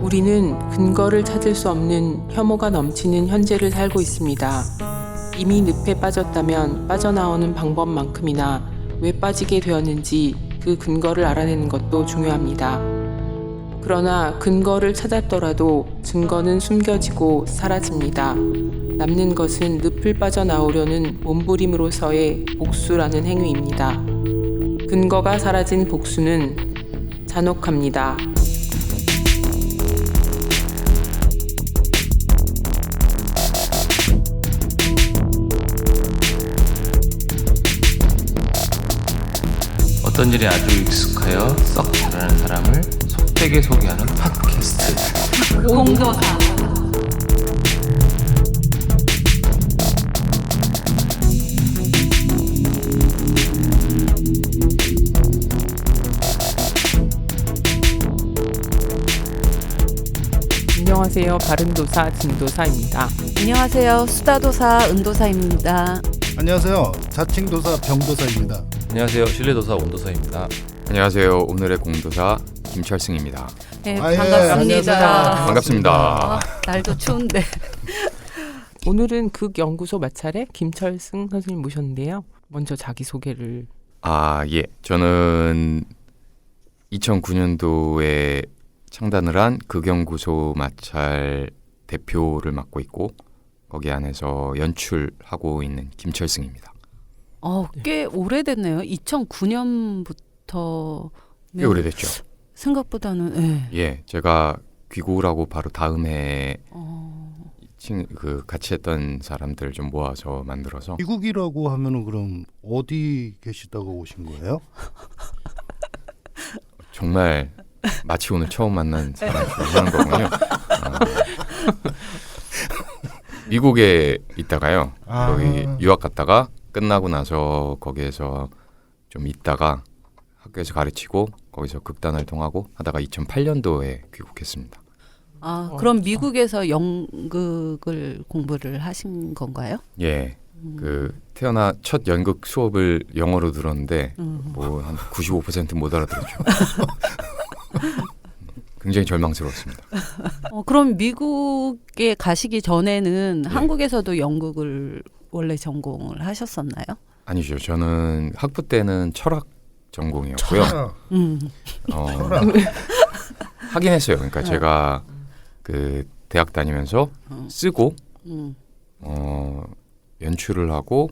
우리는 근거를 찾을 수 없는 혐오가 넘치는 현재를 살고 있습니다. 이미 늪에 빠졌다면 빠져나오는 방법만큼이나 왜 빠지게 되었는지 그 근거를 알아내는 것도 중요합니다. 그러나 근거를 찾았더라도 증거는 숨겨지고 사라집니다. 남는 것은 늪을 빠져나오려는 몸부림으로서의 복수라는 행위입니다. 근거가 사라진 복수는 잔혹합니다. 어떤 일에 아주 익숙하여 썩 잘하는 사람을 속되게 소개하는 팟캐스트 공도사. 안녕하세요. 바른도사 진도사입니다. 안녕하세요. 수다도사 은도사입니다. 안녕하세요. 자칭도사 병도사입니다. 안녕하세요. 신뢰도사 원도사입니다. 안녕하세요. 오늘의 공도사 김철승입니다. 네, 아, 예, 반갑습니다. 안녕하세요. 반갑습니다. 날도 추운데. 오늘은 극연구소 마찰의 김철승 선생님 모셨는데요. 먼저 자기소개를. 예. 저는 2009년도에 창단을 한 극연구소 마찰 대표를 맡고 있고 거기 안에서 연출하고 있는 김철승입니다. 꽤 오래됐네요. 2009년부터. 꽤 오래됐죠. 생각보다는. 예, 제가 귀국하고 바로 다음 해에 같이 했던 사람들 좀 모아서 만들어서. 미국이라고 하면은 그럼 어디 계시다가 오신 거예요? 정말 마치 오늘 처음 만난 사람 중에 하는 거군요. 미국에 있다가요. 거기 유학 갔다가 끝나고 나서 거기에서 좀 있다가 학교에서 가르치고 거기서 극단 활동하고 하다가 2008년도에 귀국했습니다. 그럼 미국에서 연극을 공부를 하신 건가요? 예. 태어나 첫 연극 수업을 영어로 들었는데 뭐 한 95% 못 알아들었죠. 굉장히 절망스러웠습니다. 그럼 미국에 가시기 전에는 한국에서도 연극을 원래 전공을 하셨었나요? 아니죠. 저는 학부 때는 철학 전공이었고요. 하긴 했어요. 그러니까 제가 그 대학 다니면서 쓰고 연출을 하고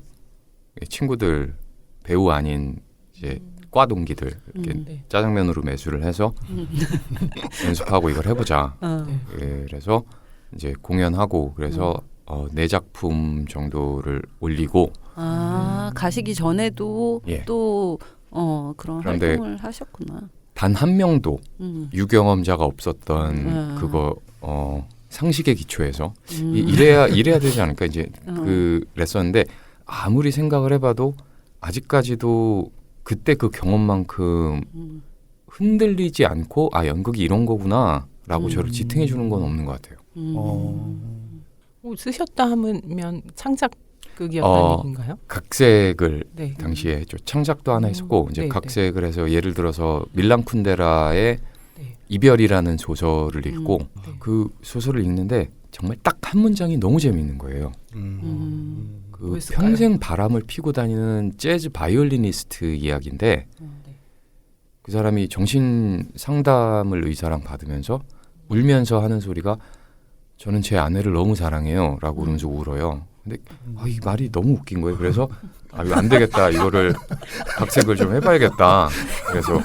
친구들 배우 아닌 이제 과 동기들 이렇게 짜장면으로 매수를 해서 연습하고 이걸 해보자. 그래서 이제 공연하고 그래서 네 작품 정도를 올리고. 가시기 전에도 예. 또 그런 그런데 활동을 하셨구나. 단 한 명도 유경험자가 없었던 그거 상식의 기초에서 이래야 되지 않을까 이제 그랬었는데 아무리 생각을 해봐도 아직까지도 그때 그 경험만큼 흔들리지 않고 연극이 이런 거구나라고 저를 지탱해 주는 건 없는 것 같아요. 쓰셨다 하면 창작극이었다는 얘기인가요? 각색을 네. 당시에 했죠. 창작도 하나 했었고 이제 네, 각색을 해서 예를 들어서 밀란 쿤데라의 네. 이별이라는 소설을 읽고 네. 그 소설을 읽는데 정말 딱 한 문장이 너무 재미있는 거예요. 그 뭐였을까요? 평생 바람을 피고 다니는 재즈 바이올리니스트 이야기인데 그 사람이 정신 상담을 의사랑 받으면서 울면서 하는 소리가 저는 제 아내를 너무 사랑해요 라고 그러면서 울어요. 근데 이 말이 너무 웃긴 거예요. 그래서 이거 안 되겠다. 이거를 각색을 좀 해봐야겠다. 그래서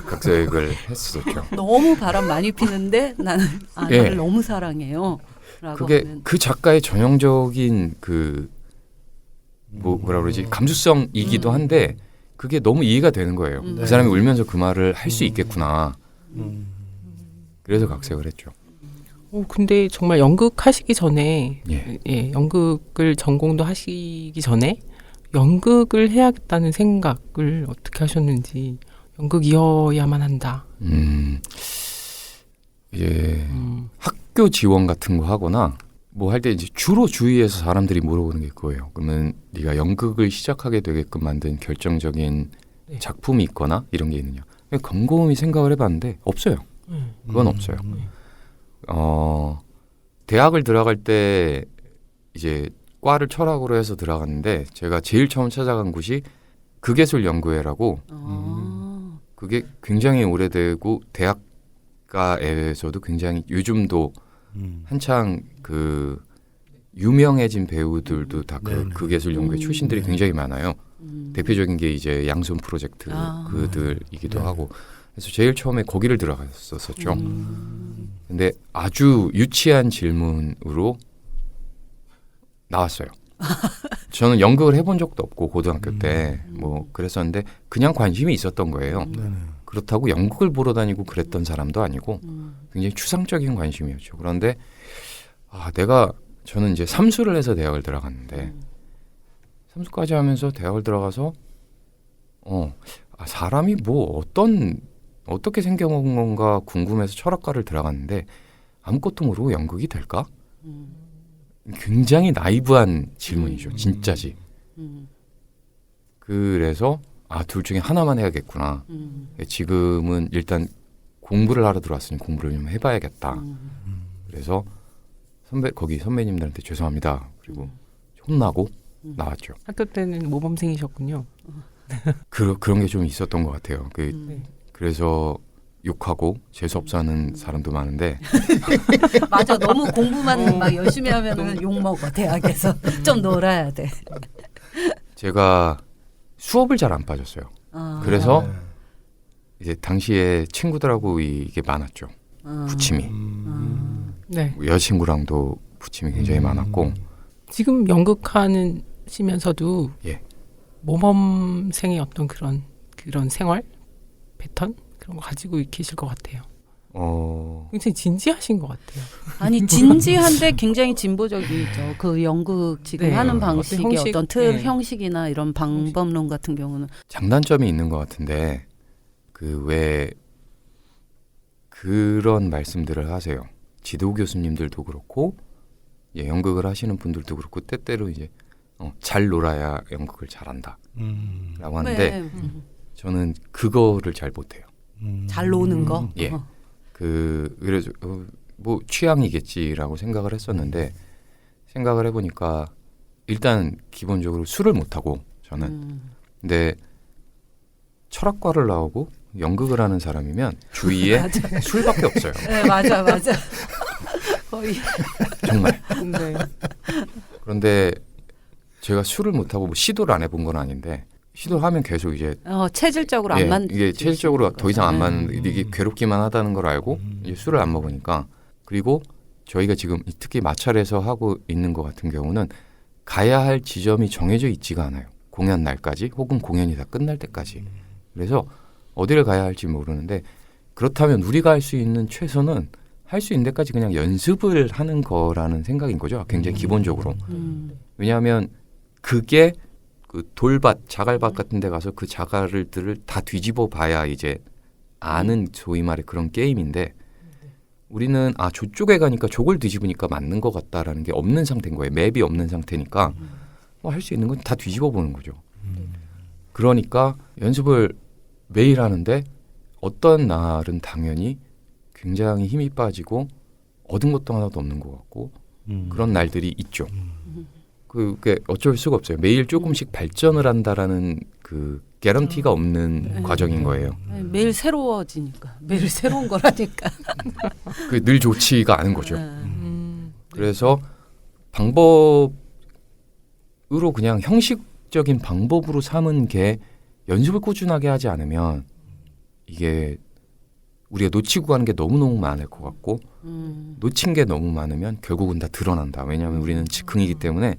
각색을 했었죠. 너무 바람 많이 피는데 나는 아내를 예. 너무 사랑해요. 라고 그게 하면. 그 작가의 전형적인 뭐라 그러지 감수성이기도 한데 그게 너무 이해가 되는 거예요. 그 사람이 울면서 그 말을 할 수 있겠구나. 그래서 각색을 했죠. 근데 정말 연극 하시기 전에 예. 연극을 전공도 하시기 전에 연극을 해야겠다는 생각을 어떻게 하셨는지 연극이어야만 한다. 학교 지원 같은 거 하거나 뭐 할 때 이제 주로 주위에서 사람들이 물어보는 게 그거예요. 그러면 네가 연극을 시작하게 되게끔 만든 결정적인 작품이 있거나 이런 게 있느냐. 그냥 곰곰이 생각을 해봤는데 없어요. 그건 없어요. 대학을 들어갈 때 이제 과를 철학으로 해서 들어갔는데 제가 제일 처음 찾아간 곳이 극예술연구회라고 그게 굉장히 오래되고 대학가에서도 굉장히 요즘도 한창 그 유명해진 배우들도 다 그 네네. 극예술연구회 출신들이 굉장히 많아요. 대표적인 게 이제 양손 프로젝트 아. 그들이기도 네. 하고 그래서 제일 처음에 거기를 들어갔었죠. 근데 아주 유치한 질문으로 나왔어요. 저는 연극을 해본 적도 없고 고등학교 때 뭐 그랬었는데 그냥 관심이 있었던 거예요. 네네. 그렇다고 연극을 보러 다니고 그랬던 사람도 아니고 굉장히 추상적인 관심이었죠. 그런데 저는 이제 삼수를 해서 대학을 들어갔는데 삼수까지 하면서 대학을 들어가서 사람이 뭐 어떻게 생겨온 건가 궁금해서 철학과를 들어갔는데 아무것도 모르고 연극이 될까? 굉장히 나이브한 질문이죠. 진짜지. 그래서 둘 중에 하나만 해야겠구나. 지금은 일단 공부를 하러 들어왔으니 공부를 좀 해봐야겠다. 그래서 거기 선배님들한테 죄송합니다. 그리고 혼나고 나왔죠. 학교 때는 모범생이셨군요. 그런 게 좀 있었던 것 같아요. 그래서 욕하고 재수없어 하는 사람도 많은데 맞아. 너무 공부만 막 열심히 하면은 욕 먹어 대학에서. 좀 놀아야 돼. 제가 수업을 잘 안 빠졌어요. 그래서 네. 이제 당시에 친구들하고 이게 많았죠. 부침이. 네. 여자친구랑도 부침이 굉장히 많았고 지금 연극하시면서도 예. 모범생의 어떤 그런 생활 패턴 그런 거 가지고 계실 것 같아요. 굉장히 진지하신 것 같아요. 아니 진지한데 굉장히 진보적이죠. 그 연극 지금 네. 하는 방식의 형식, 어떤 틀 네. 형식이나 이런 방법론 같은 경우는 장단점이 있는 것 같은데 왜 그런 말씀들을 하세요. 지도 교수님들도 그렇고 연극을 하시는 분들도 그렇고 때때로 이제 잘 놀아야 연극을 잘한다 라고 하는데 네. 저는 그거를 잘 못해요. 잘 노는 거. 예. 그래서 뭐 취향이겠지라고 생각을 했었는데 생각을 해보니까 일단 기본적으로 술을 못하고 저는 근데 철학과를 나오고 연극을 하는 사람이면 주위에 술밖에 없어요. 네, 맞아. 거의. 정말. 네. 그런데 제가 술을 못하고 뭐 시도를 안 해본 건 아닌데 시도하면 계속 이제 체질적으로 안 맞는 이게 체질적으로 더 이상 안 맞는 이게 괴롭기만 하다는 걸 알고 이제 술을 안 먹으니까 그리고 저희가 지금 특히 마찰에서 하고 있는 것 같은 경우는 가야 할 지점이 정해져 있지가 않아요. 공연 날까지 혹은 공연이 다 끝날 때까지. 그래서 어디를 가야 할지 모르는데 그렇다면 우리가 할 수 있는 최선은 할 수 있는 데까지 그냥 연습을 하는 거라는 생각인 거죠. 굉장히 기본적으로. 왜냐하면 그게 그 돌밭, 자갈밭 같은 데 가서 그 자갈들을 다 뒤집어 봐야 이제 아는 소위 말해 그런 게임인데 우리는 저쪽에 가니까 저걸 뒤집으니까 맞는 것 같다라는 게 없는 상태인 거예요. 맵이 없는 상태니까 할 수 있는 건 다 뒤집어 보는 거죠. 그러니까 연습을 매일 하는데 어떤 날은 당연히 굉장히 힘이 빠지고 얻은 것도 하나도 없는 것 같고 그런 날들이 있죠. 그게 어쩔 수가 없어요. 매일 조금씩 발전을 한다라는 그 개런티가 없는 과정인 거예요. 매일 새로워지니까. 매일 새로운 거라니까. 그게 늘 좋지가 않은 거죠. 그래서 방법으로 그냥 형식적인 방법으로 삼은 게 연습을 꾸준하게 하지 않으면 이게 우리가 놓치고 가는 게 너무너무 많을 것 같고 놓친 게 너무 많으면 결국은 다 드러난다. 왜냐하면 우리는 즉흥이기 때문에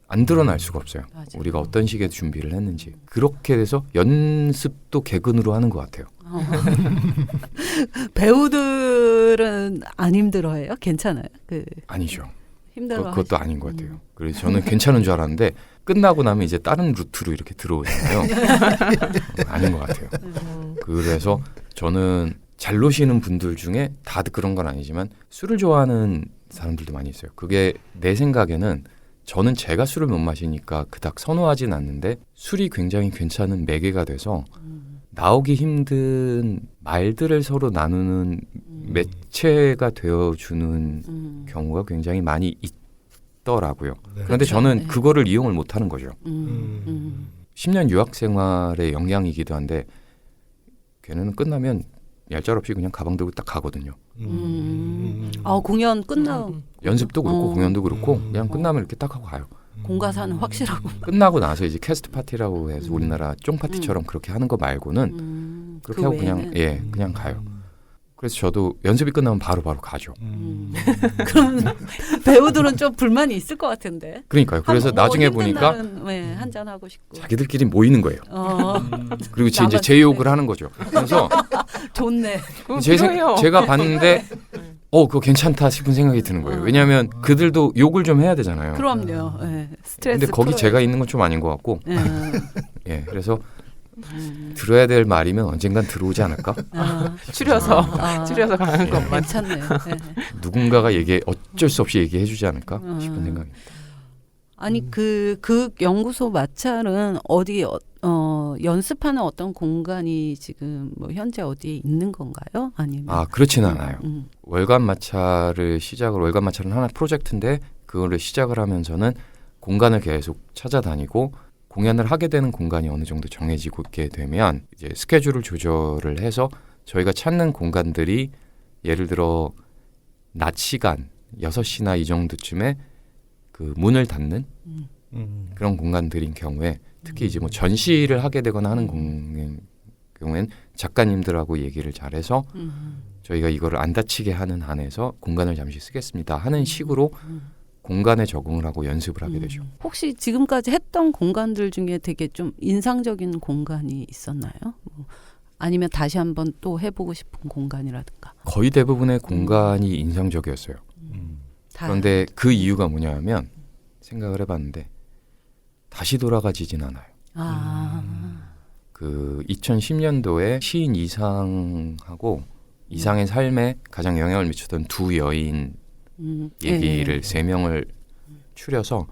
안 드러날 수가 없어요. 맞아. 우리가 어떤 식의 준비를 했는지. 그렇게 돼서 연습도 개근으로 하는 것 같아요. 배우들은 안 힘들어해요? 괜찮아요? 아니죠. 힘들어. 그것도 아닌 것 같아요. 그래서 저는 괜찮은 줄 알았는데 끝나고 나면 이제 다른 루트로 이렇게 들어오잖아요. 아닌 것 같아요. 그래서 저는 잘 노시는 분들 중에 다들 그런 건 아니지만 술을 좋아하는 사람들도 많이 있어요. 그게 내 생각에는 저는 제가 술을 못 마시니까 그닥 선호하진 않는데 술이 굉장히 괜찮은 매개가 돼서 나오기 힘든 말들을 서로 나누는 매체가 되어주는 경우가 굉장히 많이 있더라고요. 네. 그런데 그렇죠. 저는 네. 그거를 이용을 못하는 거죠. 10년 유학 생활의 영향이기도 한데 걔네는 끝나면 얄짤없이 그냥 가방 들고 딱 가거든요. 공연 끝나고 연습도 그렇고 공연도 그렇고 음. 그냥 끝나면 이렇게 딱 하고 가요. 공가사는 확실하고. 끝나고 나서 이제 캐스트 파티라고 해서 우리나라 쫑 파티처럼 그렇게 하는 거 말고는 그렇게 그 하고 그냥 외에는? 그냥 가요. 그래서 저도 연습이 끝나면 바로 가죠. 그럼 배우들은 좀 불만이 있을 것 같은데. 그러니까요. 그래서 나중에 보니까 한잔 하고 싶고. 자기들끼리 모이는 거예요. 그리고 이제 남았을 제 욕을 하는 거죠. 그래서 좋네. 그거 필요해요. 제가 봤는데 그거 괜찮다 싶은 생각이 드는 거예요. 왜냐하면 그들도 욕을 좀 해야 되잖아요. 그럼요. 예, 스트레스. 근데 거기 풀어야지. 제가 있는 건 좀 아닌 것 같고 예. 예, 그래서 들어야 될 말이면 언젠간 들어오지 않을까? 추려서 추려서 가는 것만. 괜찮네요. 예. 누군가가 어쩔 수 없이 얘기해주지 않을까 싶은 생각입니다. 아니 그 연구소 마찰은 어디 연습하는 어떤 공간이 지금 뭐 현재 어디에 있는 건가요? 아니면 그렇지는 않아요. 월간 마찰을 월간 마찰은 하나 프로젝트인데 그거를 시작을 하면서는 공간을 계속 찾아다니고 공연을 하게 되는 공간이 어느 정도 정해지고 있게 되면 이제 스케줄을 조절을 해서 저희가 찾는 공간들이 예를 들어 낮 시간 6시나 이 정도쯤에 그 문을 닫는 그런 공간들인 경우에 특히 이제 뭐 전시를 하게 되거나 하는 경우엔 작가님들하고 얘기를 잘해서 저희가 이거를 안 다치게 하는 한에서 공간을 잠시 쓰겠습니다 하는 식으로 공간에 적응을 하고 연습을 하게 되죠. 혹시 지금까지 했던 공간들 중에 되게 좀 인상적인 공간이 있었나요? 아니면 다시 한번 또 해보고 싶은 공간이라든가. 거의 대부분의 공간이 인상적이었어요. 그런데 그 이유가 뭐냐면 생각을 해봤는데 다시 돌아가지진 않아요. 그 2010년도에 시인 이상하고 이상의 삶에 가장 영향을 미쳤던 두 여인 얘기를 세 명을 추려서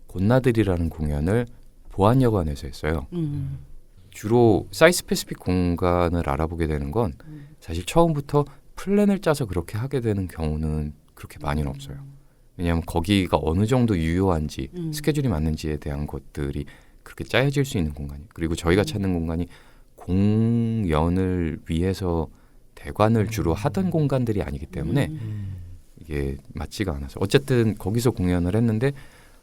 곤나들이라는 공연을 보안여관에서 했어요. 주로 사이스 패시픽 공간을 알아보게 되는 건 사실 처음부터 플랜을 짜서 그렇게 하게 되는 경우는 그렇게 많이는 없어요. 왜냐하면 거기가 어느 정도 유효한지 스케줄이 맞는지에 대한 것들이 그렇게 짜여질 수 있는 공간이 그리고 저희가 찾는 공간이 공연을 위해서 대관을 주로 하던 공간들이 아니기 때문에 이게 맞지가 않아서 어쨌든 거기서 공연을 했는데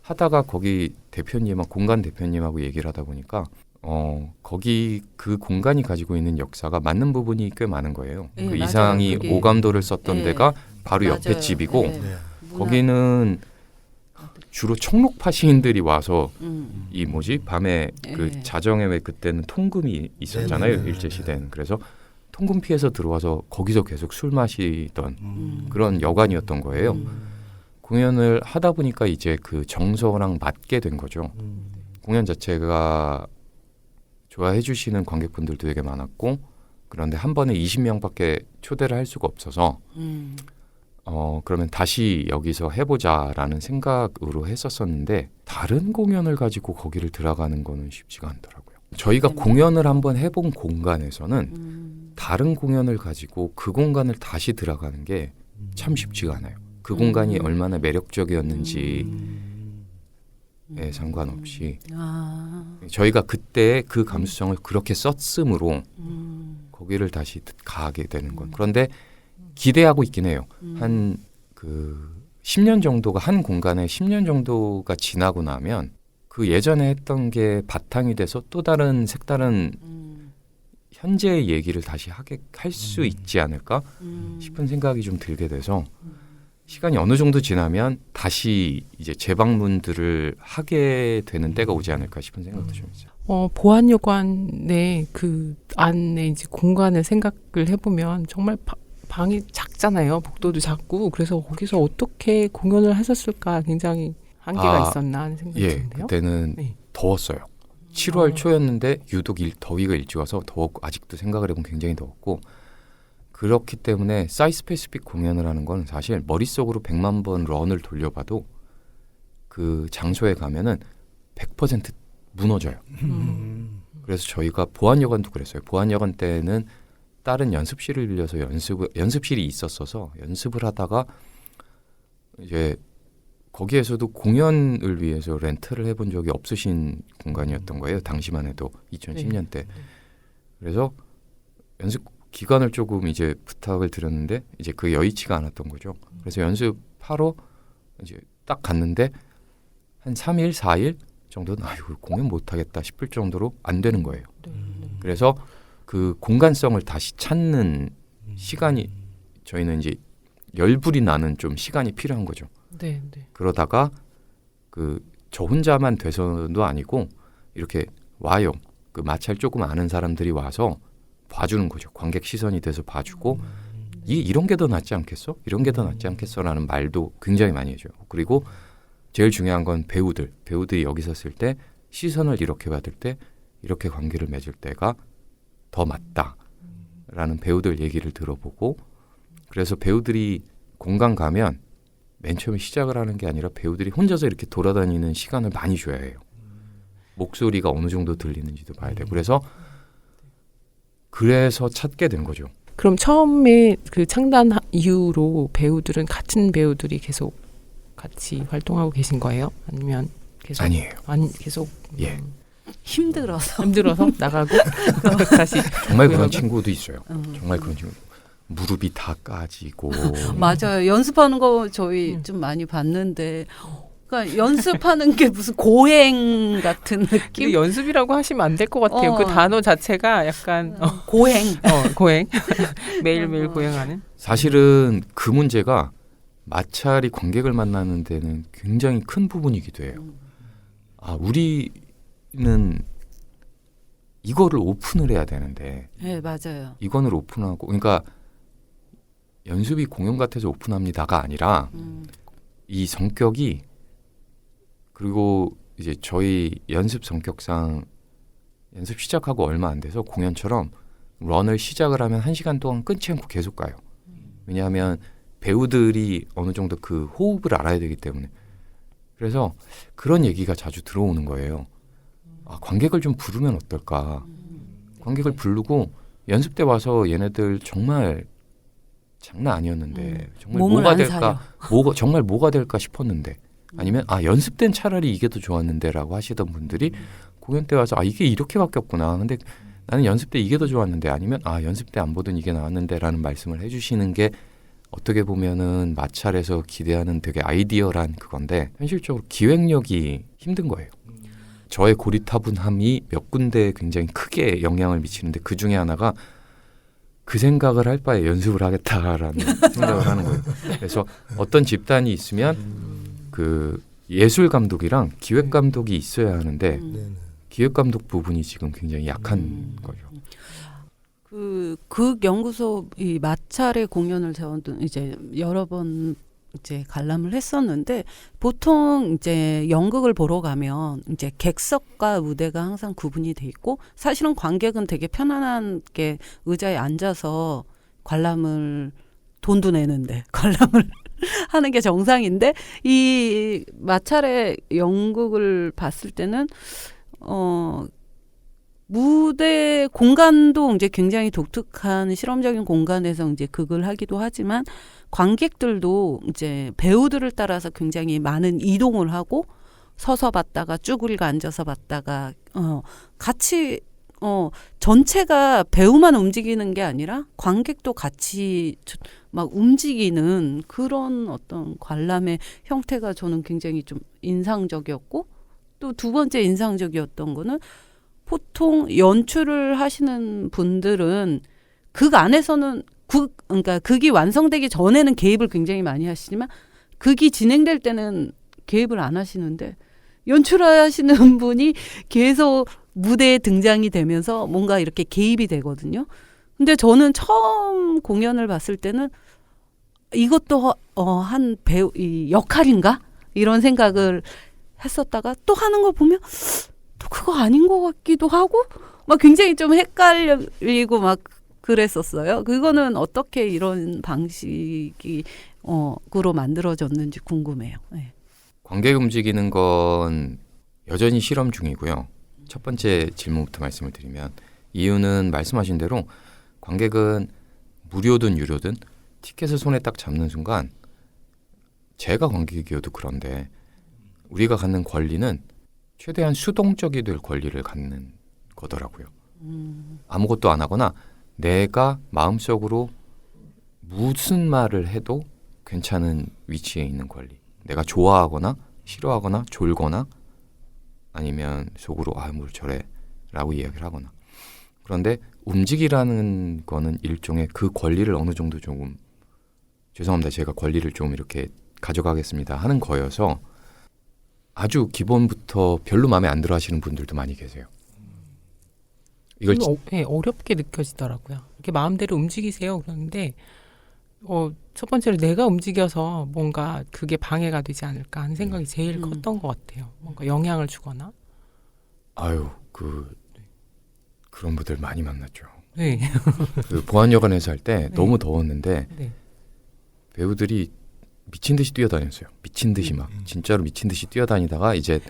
하다가 거기 대표님하고 공간 대표님하고 얘기를 하다 보니까 거기 그 공간이 가지고 있는 역사가 맞는 부분이 꽤 많은 거예요. 네, 그 맞아요. 이상이 그게. 오감도를 썼던 네. 데가 바로 옆에 맞아요. 집이고 네. 거기는 주로 총록파 시인들이 와서 이 밤에 그 네. 자정에 왜 그때는 통금이 있었잖아요. 네네네. 일제시대는. 그래서 통금 피해서 들어와서 거기서 계속 술 마시던 그런 여관이었던 거예요. 공연을 하다 보니까 이제 그 정서랑 맞게 된 거죠. 공연 자체가 좋아해 주시는 관객분들도 되게 많았고 그런데 한 번에 20명밖에 초대를 할 수가 없어서 그러면 다시 여기서 해보자라는 생각으로 했었었는데 다른 공연을 가지고 거기를 들어가는 거는 쉽지가 않더라고요. 저희가 공연을 한번 해본 공간에서는 다른 공연을 가지고 그 공간을 다시 들어가는 게 참 쉽지가 않아요. 그 공간이 얼마나 매력적이었는지에 상관없이 저희가 그때 그 감수성을 그렇게 썼으므로 거기를 다시 가게 되는 건 그런데 기대하고 있긴 해요. 한 그 10년 정도가 한 공간에 10년 정도가 지나고 나면 그 예전에 했던 게 바탕이 돼서 또 다른 색다른 현재의 얘기를 다시 할 수 있지 않을까 싶은 생각이 좀 들게 돼서 시간이 어느 정도 지나면 다시 이제 재방문들을 하게 되는 때가 오지 않을까 싶은 생각도 좀 있어요. 보안여관의 그 안에 이제 공간을 생각을 해보면 정말 방이 작잖아요. 복도도 작고 그래서 거기서 어떻게 공연을 하셨을까 굉장히 한계가 있었나 하는 생각이 드는데요. 그때는 네. 더웠어요. 7월 초였는데 유독 더위가 일찍 와서 더웠고 아직도 생각을 해보면 굉장히 더웠고 그렇기 때문에 사이스 패시픽 공연을 하는 건 사실 머릿속으로 100만 번 런을 돌려봐도 그 장소에 가면은 100% 무너져요. 그래서 저희가 보안여관도 그랬어요. 보안여관 때는 다른 연습실을 빌려서 연습실이 있었어서 연습을 하다가 이제 거기에서도 공연을 위해서 렌트를 해본 적이 없으신 공간이었던 거예요. 당시만 해도 2010년 때. 그래서 연습 기간을 조금 이제 부탁을 드렸는데 이제 그 여의치가 않았던 거죠. 그래서 연습하러 이제 딱 갔는데 한 3일, 4일 정도는 아이고 공연 못하겠다 싶을 정도로 안 되는 거예요. 그래서 그 공간성을 다시 찾는 시간이 저희는 이제 열불이 나는 좀 시간이 필요한 거죠. 네, 네. 그러다가 그 저 혼자만 돼서도 아니고 이렇게 와요. 그 마찰 조금 아는 사람들이 와서 봐주는 거죠. 관객 시선이 돼서 봐주고 이런 게 더 낫지 않겠어? 이런 게 더 낫지 않겠어라는 말도 굉장히 많이 해줘요. 그리고 제일 중요한 건 배우들이 여기 섰을 때 시선을 이렇게 받을 때 이렇게 관계를 맺을 때가 더 맞다라는 배우들 얘기를 들어보고 그래서 배우들이 공간 가면 맨 처음에 시작을 하는 게 아니라 배우들이 혼자서 이렇게 돌아다니는 시간을 많이 줘야 해요. 목소리가 어느 정도 들리는지도 봐야 되고 그래서 찾게 된 거죠. 그럼 처음에 그 창단 이후로 배우들은 같은 배우들이 계속 같이 활동하고 계신 거예요? 아니면 계속 아니에요. 계속 예. 힘들어서. 힘들어서 나가고 다시 정말 그런 친구도 있어요. 정말 그런 친구. 무릎이 다 까지고 맞아요. 연습하는 거 저희 좀 많이 봤는데 그러니까 연습하는 게 무슨 고행 같은 그 느낌? 연습이라고 하시면 안 될 것 같아요. 그 단어 자체가 약간 고행. 고행 매일매일 고행하는. 사실은 그 문제가 마찰이 관객을 만나는 데는 굉장히 큰 부분이기도 해요. 아, 우리는 이거를 오픈을 해야 되는데 네, 맞아요. 이거를 오픈하고 그러니까 연습이 공연 같아서 오픈합니다가 아니라 이 성격이 그리고 이제 저희 연습 성격상 연습 시작하고 얼마 안 돼서 공연처럼 런을 시작을 하면 1시간 동안 끊지 않고 계속 가요. 왜냐하면 배우들이 어느 정도 그 호흡을 알아야 되기 때문에 그래서 그런 얘기가 자주 들어오는 거예요. 아, 관객을 좀 부르면 어떨까? 관객을 부르고 연습 때 와서 얘네들 정말 장난 아니었는데 정말 뭐가 될까? 정말 뭐가 될까 싶었는데 아니면 아 연습 땐 차라리 이게 더 좋았는데라고 하시던 분들이 공연 때 와서 아 이게 이렇게 바뀌었구나. 근데 나는 연습 때 이게 더 좋았는데 아니면 아 연습 때 안 보던 이게 나왔는데라는 말씀을 해주시는 게 어떻게 보면은 마찰에서 기대하는 되게 아이디어란 그건데 현실적으로 기획력이 힘든 거예요. 저의 고리타분함이 몇 군데에 굉장히 크게 영향을 미치는데 그 중에 하나가 그 생각을 할 바에 연습을 하겠다라는 생각을 하는 거예요. 그래서 어떤 집단이 있으면 그 예술 감독이랑 기획 감독이 있어야 하는데 기획 감독 부분이 지금 굉장히 약한 거죠. 그 연구소 이 마찰의 공연을 저는 이제 여러 번 이제 관람을 했었는데 보통 이제 연극을 보러 가면 이제 객석과 무대가 항상 구분이 돼 있고 사실은 관객은 되게 편안하게 의자에 앉아서 관람을 돈도 내는데 관람을 하는 게 정상인데 이 마찰의 연극을 봤을 때는 무대 공간도 이제 굉장히 독특한 실험적인 공간에서 이제 극을 하기도 하지만 관객들도 이제 배우들을 따라서 굉장히 많은 이동을 하고 서서 봤다가 쭈그리고 앉아서 봤다가 같이 전체가 배우만 움직이는 게 아니라 관객도 같이 막 움직이는 그런 어떤 관람의 형태가 저는 굉장히 좀 인상적이었고 또 두 번째 인상적이었던 거는 보통 연출을 하시는 분들은 극 안에서는 그러니까 극이 완성되기 전에는 개입을 굉장히 많이 하시지만 극이 진행될 때는 개입을 안 하시는데 연출하시는 분이 계속 무대에 등장이 되면서 뭔가 이렇게 개입이 되거든요. 근데 저는 처음 공연을 봤을 때는 이것도 한 배우 이 역할인가 이런 생각을 했었다가 또 하는 거 보면 또 그거 아닌 것 같기도 하고 막 굉장히 좀 헷갈리고 막 그랬었어요. 그거는 어떻게 이런 방식이 으로 만들어졌는지 궁금해요. 네. 관객 움직이는 건 여전히 실험 중이고요. 첫 번째 질문부터 말씀을 드리면 이유는 말씀하신 대로 관객은 무료든 유료든 티켓을 손에 딱 잡는 순간 제가 관객이어도 그런데 우리가 갖는 권리는 최대한 수동적이 될 권리를 갖는 거더라고요. 아무것도 안 하거나 내가 마음속으로 무슨 말을 해도 괜찮은 위치에 있는 권리. 내가 좋아하거나 싫어하거나 졸거나 아니면 속으로 뭘 저래 라고 이야기를 하거나. 그런데 움직이라는 거는 일종의 그 권리를 어느 정도 조금 죄송합니다. 제가 권리를 좀 이렇게 가져가겠습니다 하는 거여서 아주 기본부터 별로 마음에 안 들어 하시는 분들도 많이 계세요. 이걸 어렵게 느껴지더라고요. 이렇게 마음대로 움직이세요. 그런데 첫 번째로 내가 움직여서 뭔가 그게 방해가 되지 않을까 하는 생각이 제일 컸던 것 같아요. 뭔가 영향을 주거나. 그런 분들 많이 만났죠. 네. 그 보안여관에서 할 때 네. 너무 더웠는데 네. 배우들이 미친 듯이 뛰어다녔어요. 미친 듯이 막 진짜로 미친 듯이 뛰어다니다가 이제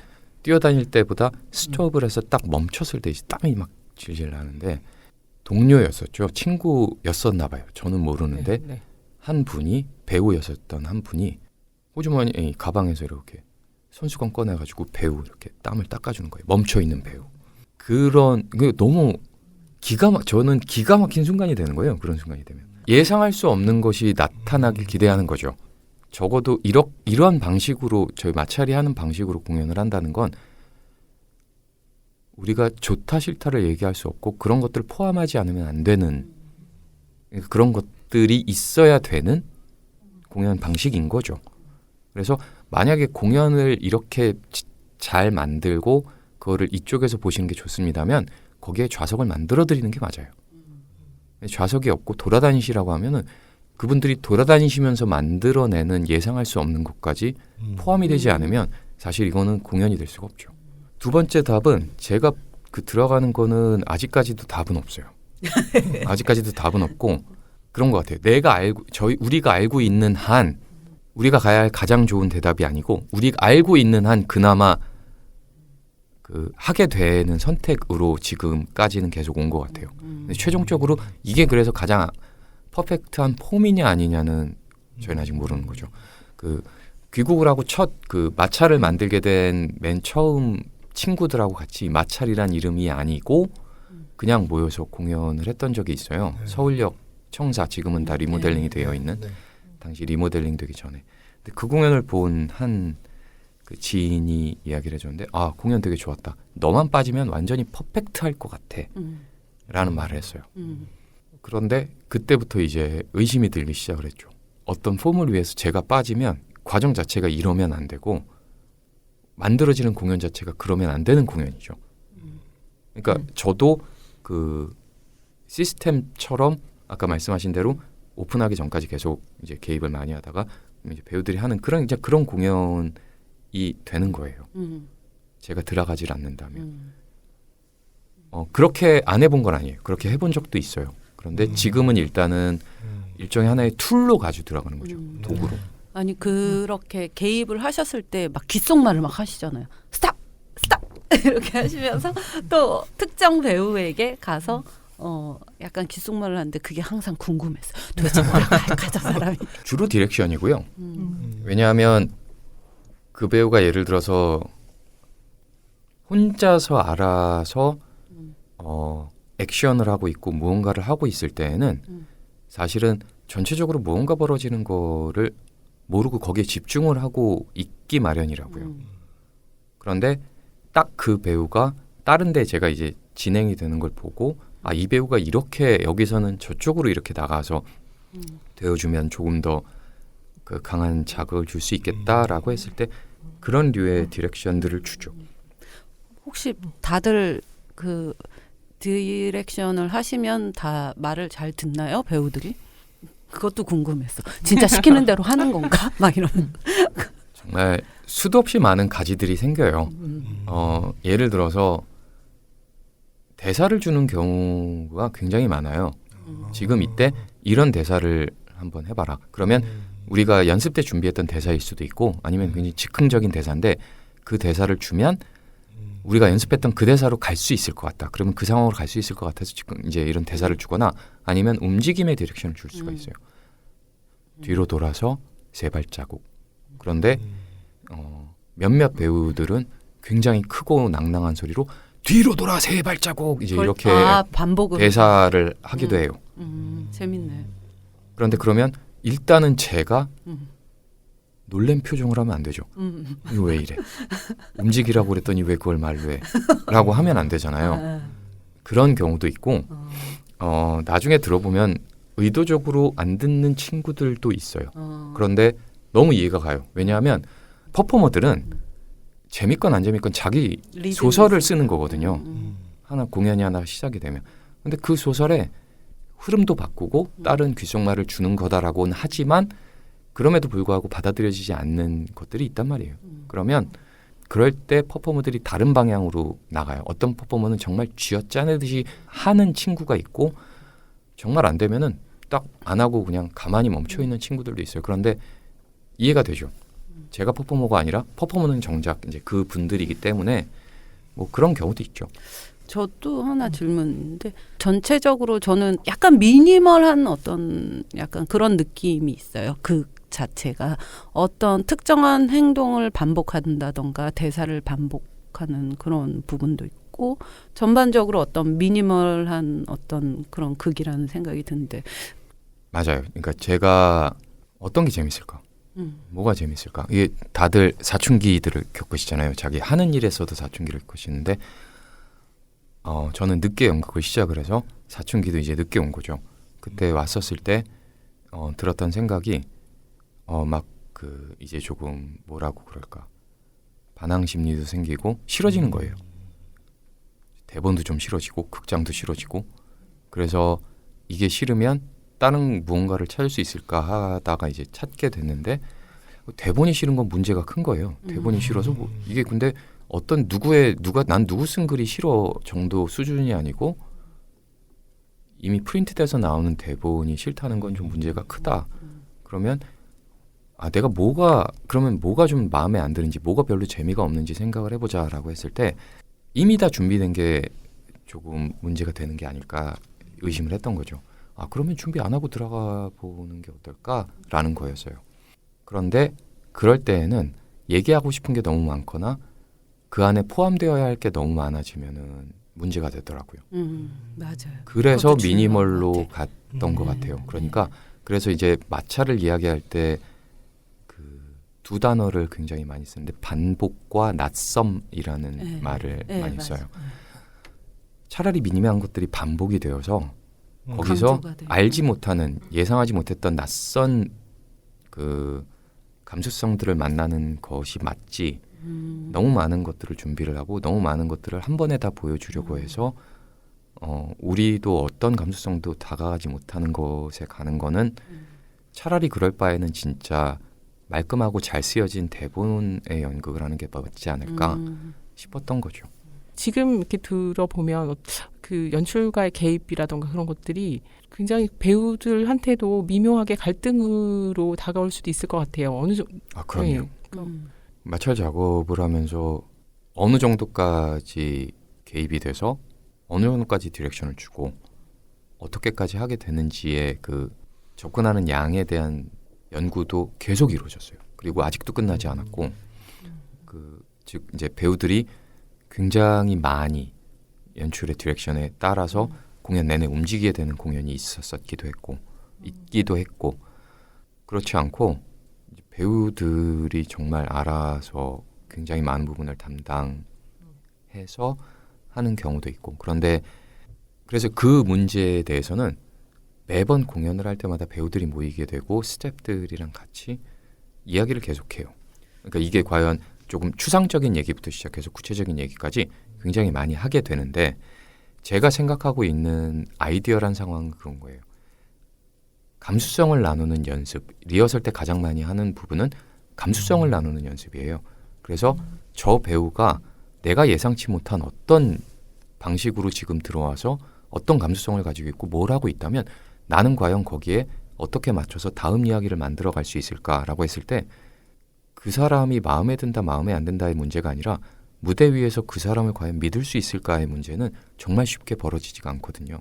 뛰어다닐 때보다 스톱을 해서 딱 멈췄을 때 이제 땀이 막 질질 나는데 동료였었죠. 친구였었나 봐요. 저는 모르는데 네. 한 분이 배우였었던 한 분이 호주머니 가방에서 이렇게 손수건 꺼내가지고 배우 이렇게 땀을 닦아주는 거예요. 멈춰 있는 배우. 너무 저는 기가 막힌 순간이 되는 거예요. 그런 순간이 되면 예상할 수 없는 것이 나타나길 기대하는 거죠. 적어도 이러한 방식으로 저희 마찰이 하는 방식으로 공연을 한다는 건 우리가 좋다 싫다를 얘기할 수 없고 그런 것들을 포함하지 않으면 안 되는 그런 것들이 있어야 되는 공연 방식인 거죠. 그래서 만약에 공연을 이렇게 잘 만들고 그거를 이쪽에서 보시는 게 좋습니다면 거기에 좌석을 만들어 드리는 게 맞아요. 좌석이 없고 돌아다니시라고 하면은 그분들이 돌아다니시면서 만들어내는 예상할 수 없는 것까지 포함이 되지 않으면 사실 이거는 공연이 될 수가 없죠. 두 번째 답은 제가 들어가는 거는 아직까지도 답은 없어요. 아직까지도 답은 없고 그런 것 같아요. 우리가 알고 있는 한 우리가 가야 할 가장 좋은 대답이 아니고 우리가 알고 있는 한 그나마 하게 되는 선택으로 지금까지는 계속 온 것 같아요. 근데 최종적으로 이게 그래서 가장 퍼펙트한 폼이냐 아니냐는 저희는 아직 모르는 거죠. 귀국을 하고 첫 마찰을 만들게 된 맨 처음 친구들하고 같이 마찰이란 이름이 아니고 그냥 모여서 공연을 했던 적이 있어요. 서울역 청사 지금은 다 리모델링이 되어 있는 당시 리모델링 되기 전에. 근데 그 공연을 본 한 지인이 이야기를 해줬는데 공연 되게 좋았다. 너만 빠지면 완전히 퍼펙트할 것 같아. 라는 말을 했어요. 그런데 그때부터 이제 의심이 들기 시작을 했죠. 어떤 폼을 위해서 제가 빠지면 과정 자체가 이러면 안 되고 만들어지는 공연 자체가 그러면 안 되는 공연이죠. 그러니까 저도 시스템처럼 아까 말씀하신 대로 오픈하기 전까지 계속 이제 개입을 많이 하다가 이제 배우들이 하는 그런 공연이 되는 거예요. 제가 들어가질 않는다면. 그렇게 안 해본 건 아니에요. 그렇게 해본 적도 있어요. 그런데 지금은 일단은 일종의 하나의 툴로 가지고 들어가는 거죠. 도구로. 아니 그렇게 개입을 하셨을 때 막 귓속말을 막 하시잖아요. 스탑! 스탑! 이렇게 하시면서 또 특정 배우에게 가서 약간 귓속말을 하는데 그게 항상 궁금했어요. 도대체 뭐라고 할까 저 사람이. 주로 디렉션이고요. 왜냐하면 그 배우가 예를 들어서 혼자서 알아서 액션을 하고 있고 무언가를 하고 있을 때에는 사실은 전체적으로 무언가 벌어지는 거를 모르고 거기에 집중을 하고 있기 마련이라고요. 그런데 딱 그 배우가 다른 데 제가 이제 진행이 되는 걸 보고 이 배우가 이렇게 여기서는 저쪽으로 이렇게 나가서 되어주면 조금 더 강한 자극을 줄 수 있겠다라고 했을 때 그런 류의 디렉션들을 주죠. 혹시 다들 디렉션을 하시면 다 말을 잘 듣나요, 배우들이? 그것도 궁금했어. 진짜 시키는 대로 하는 건가? 막 이런. 정말 수도 없이 많은 가지들이 생겨요. 예를 들어서 대사를 주는 경우가 굉장히 많아요. 지금 이때 이런 대사를 한번 해봐라. 그러면 우리가 연습 때 준비했던 대사일 수도 있고 아니면 굉장히 즉흥적인 대사인데 그 대사를 주면 우리가 연습했던 그 대사로 갈 수 있을 것 같다. 그러면 그 상황으로 갈 수 있을 것 같아서 지금 이제 이런 대사를 주거나 아니면 움직임의 디렉션을 줄 수가 있어요. 뒤로 돌아서 3발자국. 그런데 몇몇 배우들은 굉장히 크고 낭낭한 소리로 뒤로 돌아 3발자국 이제 이렇게 반복을 대사를 하기도 해요. 재밌네. 그런데 그러면 일단은 제가 놀란 표정을 하면 안 되죠. 이거 왜 이래? 움직이라고 그랬더니 왜 그걸 말로 해? 라고 하면 안 되잖아요. 그런 경우도 있고 나중에 들어보면 의도적으로 안 듣는 친구들도 있어요. 그런데 너무 이해가 가요. 왜냐하면 퍼포머들은 재밌건 안 재밌건 자기 소설을 쓰는 거거든요. 하나 공연이 하나 시작이 되면. 근데 그 소설에 흐름도 바꾸고 다른 귓속말을 주는 거다라고는 하지만 그럼에도 불구하고 받아들여지지 않는 것들이 있단 말이에요. 그러면 그럴 때 퍼포머들이 다른 방향으로 나가요. 어떤 퍼포머는 정말 쥐어짜내듯이 하는 친구가 있고 정말 안 되면은 딱 안 하고 그냥 가만히 멈춰 있는 친구들도 있어요. 그런데 이해가 되죠. 제가 퍼포머가 아니라 퍼포머는 정작 이제 그 분들이기 때문에 뭐 그런 경우도 있죠. 저도 하나 질문인데 전체적으로 저는 약간 미니멀한 어떤 약간 그런 느낌이 있어요. 그 자체가 어떤 특정한 행동을 반복한다던가 대사를 반복하는 그런 부분도 있고 전반적으로 어떤 미니멀한 어떤 그런 극이라는 생각이 드는데 맞아요. 그러니까 제가 어떤 게 재밌을까? 뭐가 재밌을까? 이게 다들 사춘기들을 겪으시잖아요. 자기 하는 일에서도 사춘기를 겪으시는데 저는 늦게 연극을 시작을 해서 사춘기도 이제 늦게 온 거죠. 그때 왔었을 때 들었던 생각이 막 그 이제 조금 뭐라고 그럴까 반항 심리도 생기고 싫어지는 거예요. 대본도 좀 싫어지고 극장도 싫어지고 그래서 이게 싫으면 다른 무언가를 찾을 수 있을까 하다가 이제 찾게 됐는데 대본이 싫은 건 문제가 큰 거예요. 대본이 싫어서 뭐 이게 근데 어떤 난 누구 쓴 글이 싫어 정도 수준이 아니고 이미 프린트돼서 나오는 대본이 싫다는 건 좀 문제가 크다. 그러면 내가 그러면 뭐가 좀 마음에 안 드는지 뭐가 별로 재미가 없는지 생각을 해보자라고 했을 때 이미 다 준비된 게 조금 문제가 되는 게 아닐까 의심을 했던 거죠. 그러면 준비 안 하고 들어가 보는 게 어떨까라는 거였어요. 그런데 그럴 때에는 얘기하고 싶은 게 너무 많거나 그 안에 포함되어야 할 게 너무 많아지면은 문제가 되더라고요. 맞아요. 그래서 미니멀로 갔던 것 같아요. 그러니까 그래서 이제 마찰을 이야기할 때 그 2단어를 굉장히 많이 쓰는데 반복과 낯섦이라는 말을 많이 써요. 차라리 미니멀한 것들이 반복이 되어서 거기서 알지 못하는 예상하지 못했던 낯선 그 감수성들을 만나는 것이 맞지 너무 많은 것들을 준비를 하고 너무 많은 것들을 한 번에 다 보여주려고 해서 우리도 어떤 감수성도 다가가지 못하는 것에 가는 거는 차라리 그럴 바에는 진짜 말끔하고 잘 쓰여진 대본의 연극을 하는 게 맞지 않을까 싶었던 거죠. 지금 이렇게 들어보면 그 연출가의 개입이라던가 그런 것들이 굉장히 배우들한테도 미묘하게 갈등으로 다가올 수도 있을 것 같아요. 어느 정도. 그럼요. 마찰 작업을 하면서 어느 정도까지 개입이 돼서 어느 정도까지 디렉션을 주고 어떻게까지 하게 되는지의 그 접근하는 양에 대한 연구도 계속 이루어졌어요. 그리고 아직도 끝나지 않았고 즉 이제 배우들이 굉장히 많이 연출의 디렉션에 따라서 공연 내내 움직이게 되는 공연이 있기도 했고 그렇지 않고 배우들이 정말 알아서 굉장히 많은 부분을 담당해서 하는 경우도 있고 그런데 그래서 그 문제에 대해서는 매번 공연을 할 때마다 배우들이 모이게 되고 스태프들이랑 같이 이야기를 계속해요. 그러니까 이게 과연 조금 추상적인 얘기부터 시작해서 구체적인 얘기까지 굉장히 많이 하게 되는데 제가 생각하고 있는 아이디어란 상황은 그런 거예요. 감수성을 나누는 연습, 리허설 때 가장 많이 하는 부분은 감수성을 나누는 연습이에요. 그래서 저 배우가 내가 예상치 못한 어떤 방식으로 지금 들어와서 어떤 감수성을 가지고 있고 뭘 하고 있다면 나는 과연 거기에 어떻게 맞춰서 다음 이야기를 만들어 갈 수 있을까라고 했을 때 그 사람이 마음에 든다 마음에 안 든다의 문제가 아니라 무대 위에서 그 사람을 과연 믿을 수 있을까의 문제는 정말 쉽게 벌어지지가 않거든요.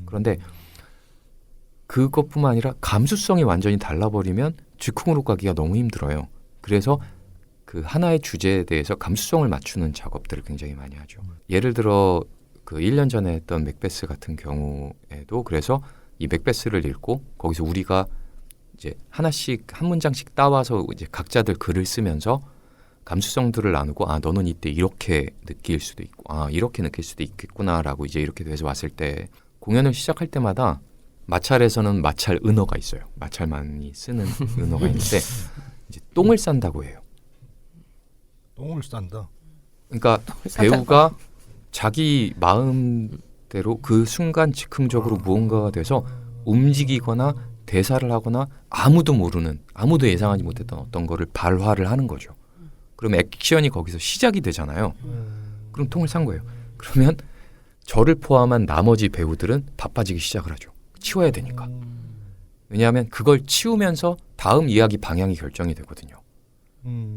그런데 그것뿐만 아니라 감수성이 완전히 달라버리면 즉흥으로 가기가 너무 힘들어요. 그래서 그 하나의 주제에 대해서 감수성을 맞추는 작업들을 굉장히 많이 하죠. 예를 들어 그 1년 전에 했던 맥베스 같은 경우에도 그래서 이 맥베스를 읽고 거기서 우리가 이제 하나씩 한 문장씩 따와서 이제 각자들 글을 쓰면서 감수성들을 나누고 너는 이때 이렇게 느낄 수도 있고 이렇게 느낄 수도 있겠구나라고 이제 이렇게 돼서 왔을 때 공연을 시작할 때마다 마찰에서는 마찰 은어가 있어요. 마찰만이 쓰는 은어가 있는데 이제 똥을 싼다고 해요. 똥을 싼다. 그러니까 배우가 자기 마음대로 그 순간 즉흥적으로 무언가가 돼서 움직이거나 대사를 하거나 아무도 모르는, 아무도 예상하지 못했던 어떤 거를 발화를 하는 거죠. 그럼 액션이 거기서 시작이 되잖아요. 그럼 통을 산 거예요. 그러면 저를 포함한 나머지 배우들은 바빠지기 시작을 하죠. 치워야 되니까. 왜냐하면 그걸 치우면서 다음 이야기 방향이 결정이 되거든요.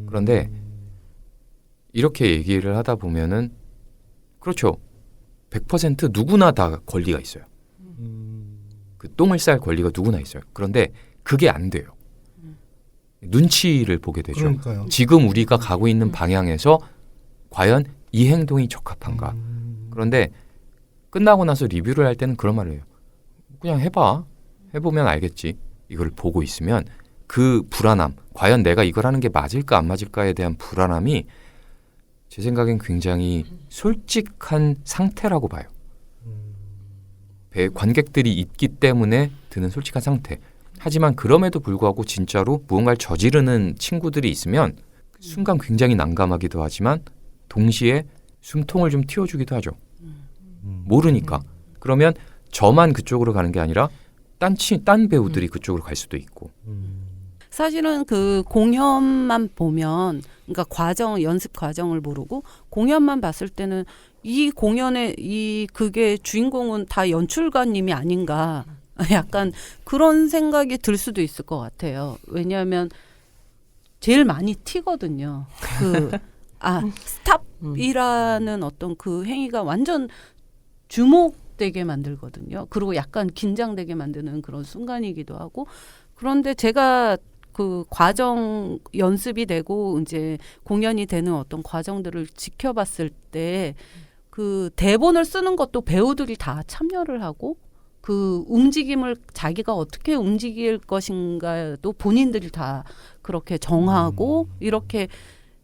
그런데 이렇게 얘기를 하다 보면은 그렇죠. 100% 누구나 다 권리가 있어요. 그 똥을 쌀 권리가 누구나 있어요. 그런데 그게 안 돼요. 눈치를 보게 되죠. 그러니까요. 지금 우리가 가고 있는 방향에서 과연 이 행동이 적합한가. 그런데 끝나고 나서 리뷰를 할 때는 그런 말을 해요. 그냥 해봐. 해보면 알겠지. 이걸 보고 있으면 그 불안함, 과연 내가 이걸 하는 게 맞을까 안 맞을까에 대한 불안함이 제 생각엔 굉장히 솔직한 상태라고 봐요. 관객들이 있기 때문에 드는 솔직한 상태. 하지만 그럼에도 불구하고 진짜로 무언가를 저지르는 친구들이 있으면 순간 굉장히 난감하기도 하지만 동시에 숨통을 좀 틔워주기도 하죠. 모르니까. 그러면 저만 그쪽으로 가는 게 아니라 딴 배우들이 그쪽으로 갈 수도 있고. 사실은 그 공연만 보면, 그러니까 연습 과정을 모르고 공연만 봤을 때는 이 공연의 그게 주인공은 다 연출가님이 아닌가, 약간 그런 생각이 들 수도 있을 것 같아요. 왜냐하면 제일 많이 튀거든요. 스탑이라는 어떤 그 행위가 완전 주목되게 만들거든요. 그리고 약간 긴장되게 만드는 그런 순간이기도 하고. 그런데 제가 그 과정 연습이 되고 이제 공연이 되는 어떤 과정들을 지켜봤을 때 그 대본을 쓰는 것도 배우들이 다 참여를 하고 그 움직임을 자기가 어떻게 움직일 것인가도 본인들이 다 그렇게 정하고 이렇게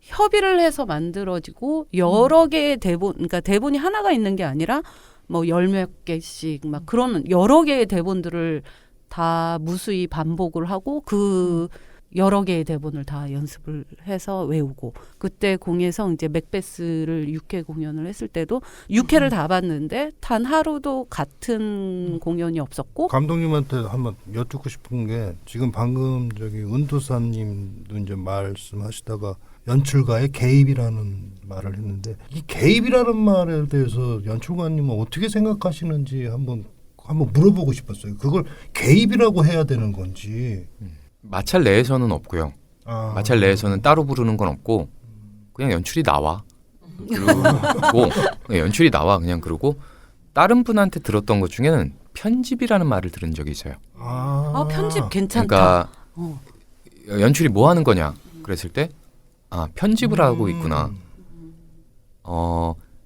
협의를 해서 만들어지고 여러 개의 대본, 그러니까 대본이 하나가 있는 게 아니라 뭐 열 몇 개씩 막 그런 여러 개의 대본들을 다 무수히 반복을 하고 그 여러 개의 대본을 다 연습을 해서 외우고 그때 공에서 이제 맥베스를 6회 공연을 했을 때도 6회를 다 봤는데 단 하루도 같은 공연이 없었고 감독님한테 한번 여쭙고 싶은 게 지금 방금 저기 은도사님도 이제 말씀하시다가 연출가의 개입이라는 말을 했는데 이 개입이라는 말에 대해서 연출가님은 어떻게 생각하시는지 한번 물어보고 싶었어요. 그걸 개입이라고 해야 되는 건지. 마찰 내에서는 없고요. 마찰 내에서는 따로 부르는 건 없고 그냥 연출이 나와. 그리고 연출이 나와 그냥. 그러고 다른 분한테 들었던 것 중에는 편집이라는 말을 들은 적이 있어요. 편집 괜찮다. 그러니까 연출이 뭐 하는 거냐 그랬을 때 편집을 하고 있구나.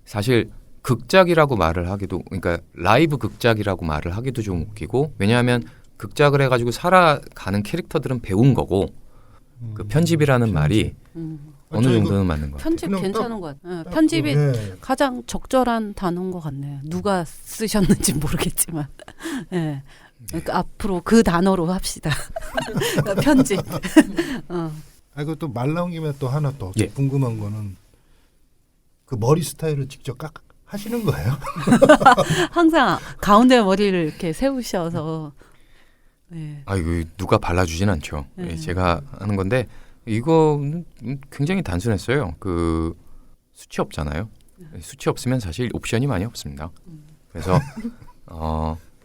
사실 극작이라고 말을 하기도, 그러니까 라이브 극작이라고 말을 하기도 좀 웃기고, 왜냐하면 극작을 해가지고 살아가는 캐릭터들은 배운 거고 그 편집이라는 말이 어느 정도는 맞는 것 같아요. 편집 괜찮은 것 같아요. 편집이 가장 적절한 단어인 것 같네요. 누가 쓰셨는지 모르겠지만 네. 그러니까 앞으로 그 단어로 합시다. 편집. 그리고 또 말 나온 김에 또 하나 더 궁금한 거는 그 머리 스타일을 직접 하시는 거예요? 항상 가운데 머리를 이렇게 세우셔서. 네. 이거 누가 발라주진 않죠. 제가 하는 건데 이거는 굉장히 단순했어요. 그 수치 없잖아요. 수치 없으면 사실 옵션이 많이 없습니다. 그래서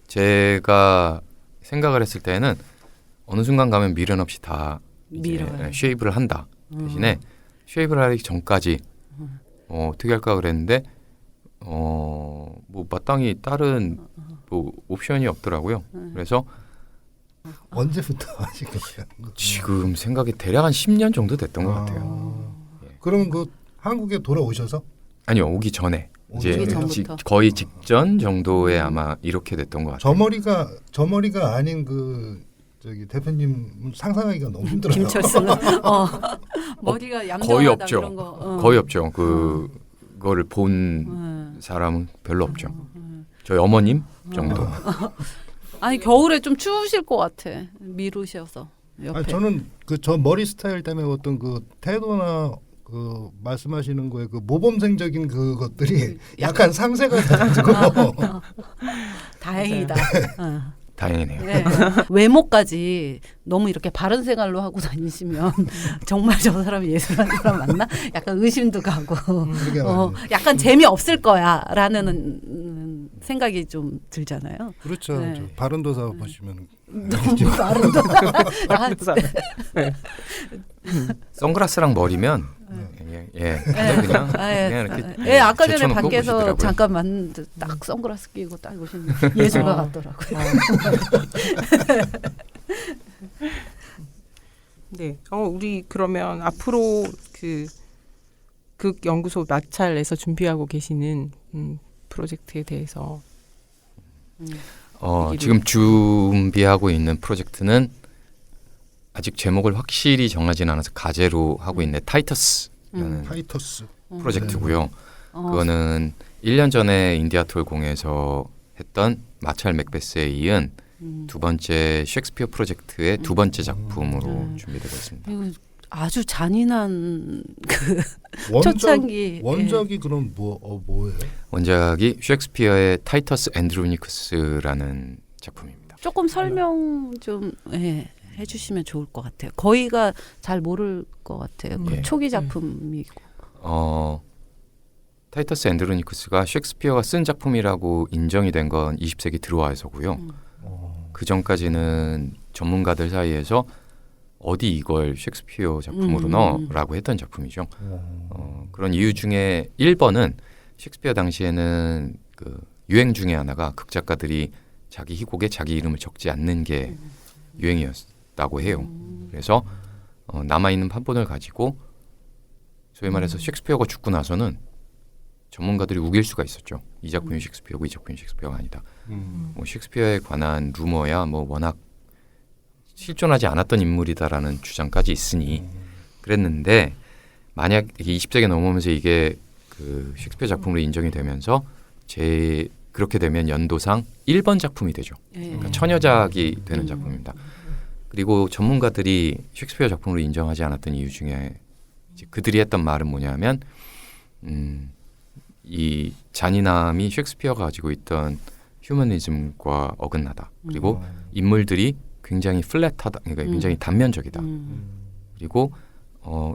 제가 생각을 했을 때는 어느 순간 가면 미련 없이 다 이제 쉐이브를 한다. 대신에 쉐이브를 하기 전까지 어떻게 할까 그랬는데 뭐 마땅히 다른 뭐 옵션이 없더라고요. 그래서 언제부터 하신 거예요? 지금 생각이 대략 한 10년 정도 됐던 것 같아요. 그럼 그 한국에 돌아오셔서 아니요, 오기 전에 이제 오기 전부터. 거의 직전 정도에 아마 이렇게 됐던 것 같아요. 저 머리가 아닌 그 저기 대표님 상상하기가 너무 힘들어요. 김철수는 머리가 얌전하다 거의 없죠. 그런 거. 거의 없죠. 그거를 본 사람은 별로 없죠. 저희 어머님 정도. 아니 겨울에 좀 추우실 것 같아. 미루셔서 옆에. 아니, 저는 그 저 머리 스타일 때문에 어떤 그 태도나 그 말씀하시는 거에 그 모범생적인 그것들이 약간 상세가 돼가지고 다행이다. 어. 다행이네요. 네. 외모까지 너무 이렇게 바른 생활로 하고 다니시면 정말 저 사람이 예술하는 사람 맞나? 약간 의심도 가고 그게 맞아요. 약간 재미없을 거야라는 생각이 좀 들잖아요. 그렇죠. 네. 저 바른도사 보시면 너무 바른다. 선글라스랑 머리면 그냥 이렇게 아까 전에 제쳐놓고 밖에서 보시더라고요. 잠깐 봤는데 딱 선글라스 끼고 딱 오시는 예술가 같더라고요. 네. 우리 그러면 앞으로 그 연구소 마찰에서 준비하고 계시는 프로젝트에 대해서 얘기를- 지금 준비하고 있는 프로젝트는 아직 제목을 확실히 정하진 않아서 가제로 하고 있는 타이터스라는 타이터스 프로젝트고요. 그거는 1년 전에 인디아톨 공에서 했던 마찰 맥베스에 이은 두 번째 셰익스피어 프로젝트의 두 번째 작품으로 준비되고 있습니다. 이거 아주 잔인한 그 원작, 초창기 원작이 그럼 뭐예요? 원작이 셰익스피어의 타이터스 앤드로니쿠스라는 작품입니다. 조금 설명 좀 해주시면 좋을 것 같아요. 거의가 잘 모를 것 같아요. 그 예. 초기 작품이고. 타이터스 앤드로니쿠스가 셰익스피어가 쓴 작품이라고 인정이 된 건 20세기 들어와서고요. 그 전까지는 전문가들 사이에서 어디 이걸 셰익스피어 작품으로 넣어라고 했던 작품이죠. 그런 이유 중에 1번은 셰익스피어 당시에는 그 유행 중에 하나가 극작가들이 자기 희곡에 자기 이름을 적지 않는 게 유행이었다고 해요. 그래서 남아있는 판본을 가지고 소위 말해서 셰익스피어가 죽고 나서는 전문가들이 우길 수가 있었죠. 이 작품이 셰익스피어고 이 작품이 셰익스피어가 아니다. 뭐 셰익스피어에 관한 루머야 뭐 워낙 실존하지 않았던 인물이다라는 주장까지 있으니 그랬는데 만약 20세기 넘어오면서 이게 그 셰익스피어 작품으로 인정이 되면서 그렇게 되면 연도상 1번 작품이 되죠. 그러니까 처녀작이 되는 작품입니다. 그리고 전문가들이 셰익스피어 작품으로 인정하지 않았던 이유 중에 이제 그들이 했던 말은 뭐냐면 이 잔인함이 셰익스피어가 가지고 있던 휴머니즘과 어긋나다. 그리고 인물들이 굉장히 플랫하다. 그러니까 굉장히 단면적이다. 그리고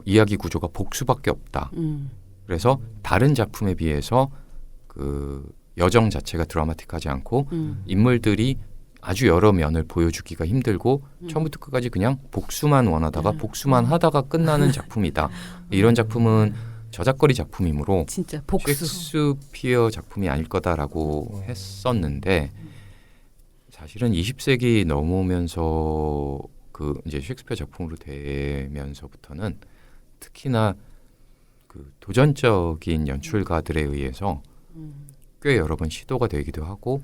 이야기 구조가 복수밖에 없다. 그래서 다른 작품에 비해서 그 여정 자체가 드라마틱하지 않고 인물들이 아주 여러 면을 보여주기가 힘들고 처음부터 끝까지 그냥 복수만 원하다가 복수만 하다가 끝나는 작품이다. 이런 작품은 저작거리 작품이므로 진짜 복수. 셰익스피어 작품이 아닐 거다라고 했었는데 사실은 20세기 넘어오면서 그 이제 셰익스피어 작품으로 되면서부터는 특히나 그 도전적인 연출가들에 의해서 꽤 여러 번 시도가 되기도 하고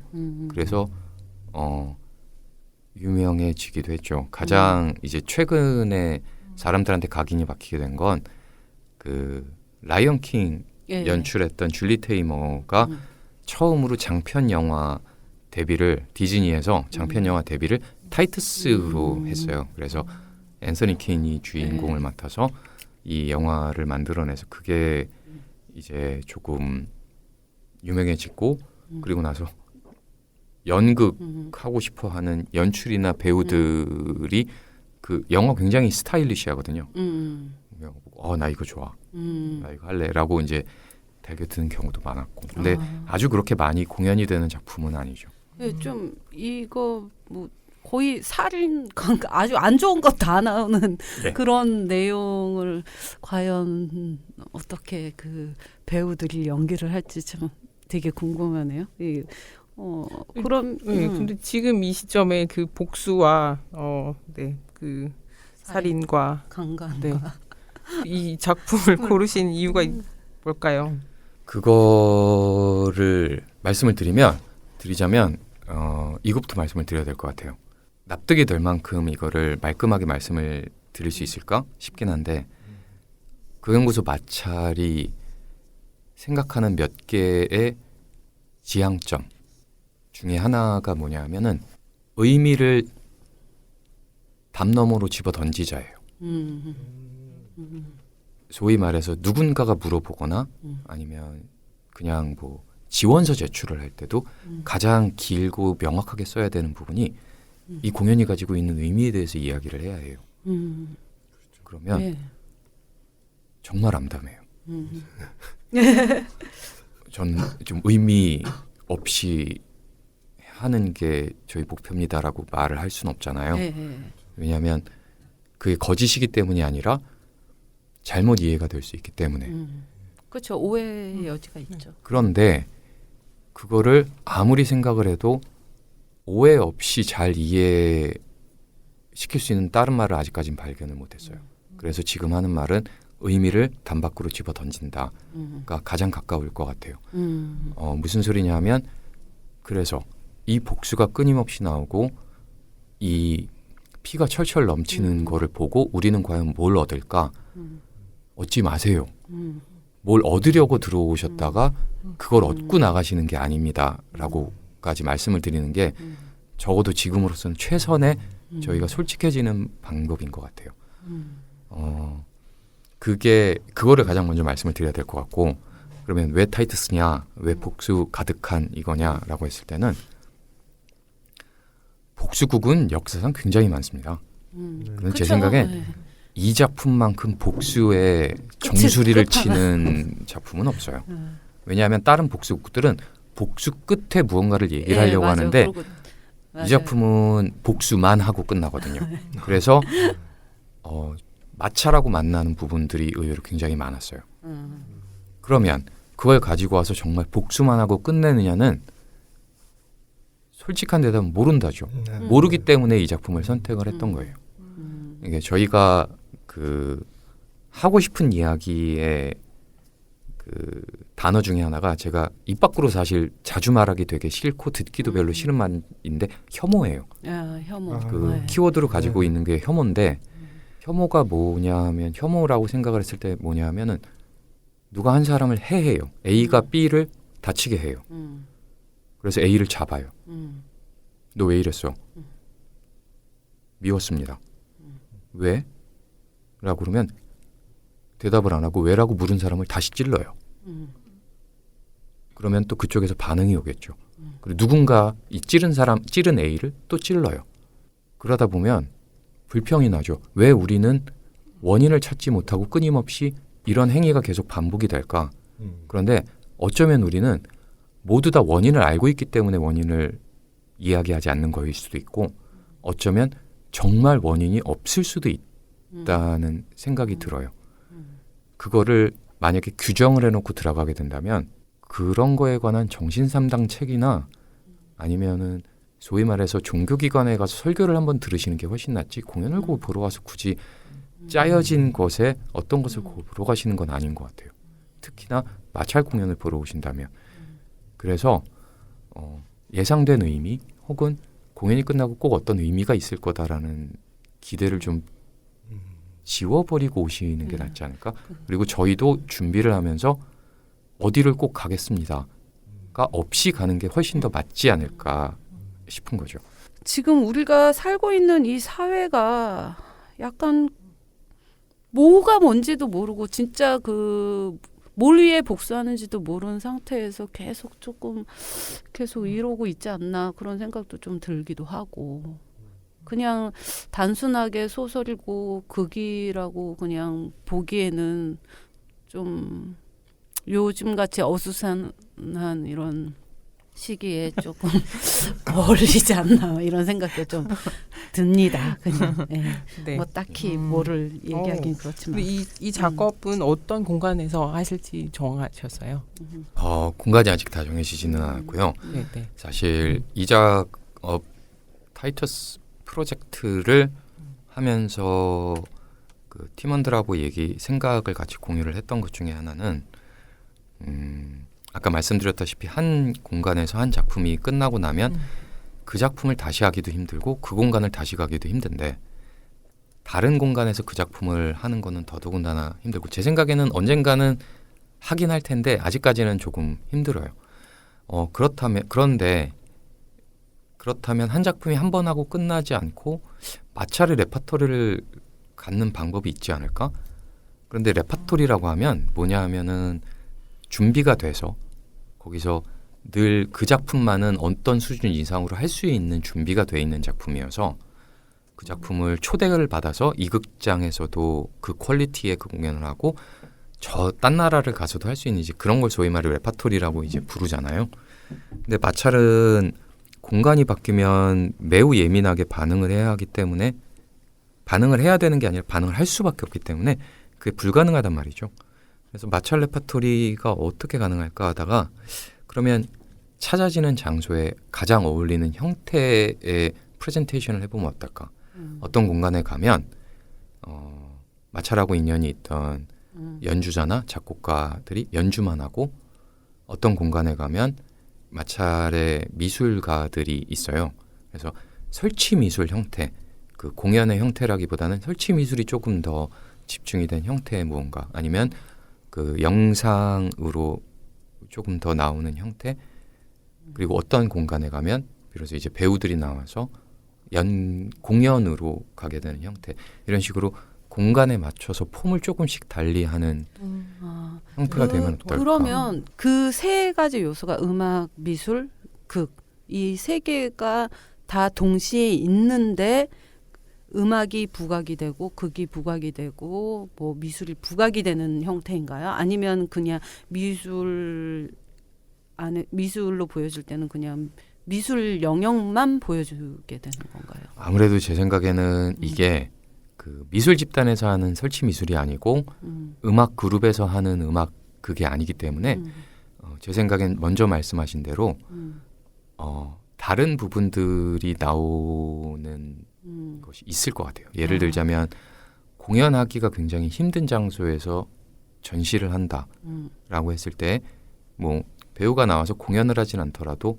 그래서 유명해지기도 했죠. 가장 이제 최근에 사람들한테 각인이 박히게 된 건 그 라이언 킹 연출했던 줄리 테이머가 처음으로 장편 영화 데뷔를 디즈니에서 장편 영화 데뷔를 타이터스로 했어요. 그래서 앤서니 퀸이 주인공을 맡아서 이 영화를 만들어내서 그게 이제 조금 유명해지고 그리고 나서 연극하고 싶어하는 연출이나 배우들이 그 영화 굉장히 스타일리시하거든요. 나 이거 좋아. 나 이거 할래라고 이제 달겨드는 경우도 많았고. 근데 아주 그렇게 많이 공연이 되는 작품은 아니죠. 좀 이거 뭐 거의 살인 아주 안 좋은 것 다 나오는 네. 그런 내용을 과연 어떻게 그 배우들이 연기를 할지 참 되게 궁금하네요. 그럼 네, 근데 지금 이 시점에 그 복수와 그 살인과 강간. 네. 이 작품을 고르신 이유가 뭘까요? 그거를 말씀을 드리자면 이것부터 말씀을 드려야 될 것 같아요. 납득이 될 만큼 이거를 말끔하게 말씀을 드릴 수 있을까 싶긴 한데 그 연구소 마찰이 생각하는 몇 개의 지향점 중에 하나가 뭐냐면은 의미를 담 너머로 집어 던지자예요. 소위 말해서 누군가가 물어보거나 아니면 그냥 뭐 지원서 제출을 할 때도 가장 길고 명확하게 써야 되는 부분이 이 공연이 가지고 있는 의미에 대해서 이야기를 해야 해요. 그러면 네. 정말 암담해요. 전 좀 의미 없이 하는 게 저희 목표입니다라고 말을 할 수는 없잖아요. 네. 왜냐하면 그게 거짓이기 때문이 아니라 잘못 이해가 될 수 있기 때문에. 그렇죠. 오해의 여지가 있죠. 그런데 그거를 아무리 생각을 해도 오해 없이 잘 이해시킬 수 있는 다른 말을 아직까지는 발견을 못했어요. 그래서 지금 하는 말은 의미를 담 밖으로 집어 던진다가 가장 가까울 것 같아요. 무슨 소리냐 하면 그래서 이 복수가 끊임없이 나오고 이 피가 철철 넘치는 거를 보고 우리는 과연 뭘 얻을까? 얻지 마세요. 뭘 얻으려고 들어오셨다가 그걸 얻고 나가시는 게 아닙니다. 라고까지 말씀을 드리는 게 적어도 지금으로서는 최선의 저희가 솔직해지는 방법인 것 같아요. 그거를 가장 먼저 말씀을 드려야 될 것 같고 그러면 왜 타이트스냐? 왜 복수 가득한 이거냐라고 했을 때는 복수국은 역사상 굉장히 많습니다. 그런 제 생각엔 네. 이 작품만큼 복수의 정수리를 치는 작품은 없어요. 왜냐하면 다른 복수국들은 복수 끝에 무언가를 얘기를 하려고 맞아. 하는데 그러고, 이 작품은 복수만 하고 끝나거든요. 그래서 마찰하고 만나는 부분들이 의외로 굉장히 많았어요. 그러면 그걸 가지고 와서 정말 복수만 하고 끝내느냐는 솔직한 대답은 모른다죠. 모르기 때문에 이 작품을 선택을 했던 거예요. 이게 저희가 그 하고 싶은 이야기의 그 단어 중에 하나가 제가 입 밖으로 사실 자주 말하기 되게 싫고 듣기도 별로 싫은 말인데 혐오예요. 혐오. 그 네. 키워드로 가지고 있는 게 혐오인데 혐오가 뭐냐면 혐오라고 생각을 했을 때 뭐냐면은 누가 한 사람을 해해요. A가 B를 다치게 해요. 그래서 A를 잡아요. 너 왜 이랬어? 미웠습니다. 왜? 라고 그러면 대답을 안 하고 왜라고 물은 사람을 다시 찔러요. 그러면 또 그쪽에서 반응이 오겠죠. 그리고 누군가 이 찌른 A를 또 찔러요. 그러다 보면 불평이 나죠. 왜 우리는 원인을 찾지 못하고 끊임없이 이런 행위가 계속 반복이 될까? 그런데 어쩌면 우리는 모두 다 원인을 알고 있기 때문에 원인을 이야기하지 않는 거일 수도 있고 어쩌면 정말 원인이 없을 수도 있다는 생각이 들어요. 그거를 만약에 규정을 해놓고 들어가게 된다면 그런 거에 관한 정신삼당 책이나 아니면은 소위 말해서 종교기관에 가서 설교를 한번 들으시는 게 훨씬 낫지 공연을 보러 가서 굳이 짜여진 것에 어떤 것을 보러 가시는 건 아닌 것 같아요. 특히나 마찰 공연을 보러 오신다면. 그래서 예상된 의미 혹은 공연이 끝나고 꼭 어떤 의미가 있을 거다라는 기대를 좀 지워버리고 오시는 게 낫지 않을까? 그리고 저희도 준비를 하면서 어디를 꼭 가겠습니다가 없이 가는 게 훨씬 더 맞지 않을까 싶은 거죠. 지금 우리가 살고 있는 이 사회가 약간 뭐가 뭔지도 모르고 진짜 뭘 위해 복수하는지도 모르는 상태에서 계속 이러고 있지 않나 그런 생각도 좀 들기도 하고 그냥 단순하게 소설이고 극이라고 그냥 보기에는 좀 요즘같이 어수선한 이런 시기에 조금 어울리지 않나 이런 생각도 좀 듭니다. 그냥 네. 뭐 딱히 뭐를 얘기하긴 그렇지만 이 작업은 어떤 공간에서 하실지 정하셨어요? 공간이 아직 다 정해지지는 않았고요. 네, 네. 사실 이 작업 타이터스 프로젝트를 하면서 그 팀원들하고 생각을 같이 공유를 했던 것 중에 하나는 아까 말씀드렸다시피 한 공간에서 한 작품이 끝나고 나면 그 작품을 다시 하기도 힘들고 그 공간을 다시 가기도 힘든데 다른 공간에서 그 작품을 하는 거는 더더군다나 힘들고 제 생각에는 언젠가는 하긴 할 텐데 아직까지는 조금 힘들어요. 그런데 그렇다면 한 작품이 한 번 하고 끝나지 않고 마찰의 레파토리를 갖는 방법이 있지 않을까? 그런데 레파토리라고 하면 뭐냐 하면은 준비가 돼서 거기서 늘 그 작품만은 어떤 수준 이상으로 할 수 있는 준비가 돼 있는 작품이어서 그 작품을 초대를 받아서 이 극장에서도 그 퀄리티의 그 공연을 하고 저 딴 나라를 가서도 할 수 있는 이제 그런 걸 소위 말해 레파토리라고 이제 부르잖아요. 근데 마찰은 공간이 바뀌면 매우 예민하게 반응을 해야 하기 때문에 반응을 해야 되는 게 아니라 반응을 할 수밖에 없기 때문에 그게 불가능하단 말이죠. 그래서 마찰 레파토리가 어떻게 가능할까 하다가 그러면 찾아지는 장소에 가장 어울리는 형태의 프레젠테이션을 해보면 어떨까? 어떤 공간에 가면 마찰하고 인연이 있던 연주자나 작곡가들이 연주만 하고 어떤 공간에 가면 마찰의 미술가들이 있어요. 그래서 설치 미술 형태, 그 공연의 형태라기보다는 설치 미술이 조금 더 집중이 된 형태의 무언가 아니면 그 영상으로 조금 더 나오는 형태 그리고 어떤 공간에 가면 비로소 이제 배우들이 나와서 공연으로 가게 되는 형태 이런 식으로 공간에 맞춰서 폼을 조금씩 달리하는 형태가 되면 어떨까? 그러면 그 세 가지 요소가 음악, 미술, 극 이 세 개가 다 동시에 있는데 음악이 부각이 되고 극이 부각이 되고 뭐 미술이 부각이 되는 형태인가요? 아니면 그냥 미술 안에 미술로 보여줄 때는 그냥 미술 영역만 보여주게 되는 건가요? 아무래도 제 생각에는 이게 그 미술 집단에서 하는 설치 미술이 아니고 음악 그룹에서 하는 음악 그게 아니기 때문에 제 생각엔 먼저 말씀하신 대로 다른 부분들이 나오는 것이 있을 것 같아요. 예를 들자면 공연하기가 굉장히 힘든 장소에서 전시를 한다라고 했을 때 뭐 배우가 나와서 공연을 하진 않더라도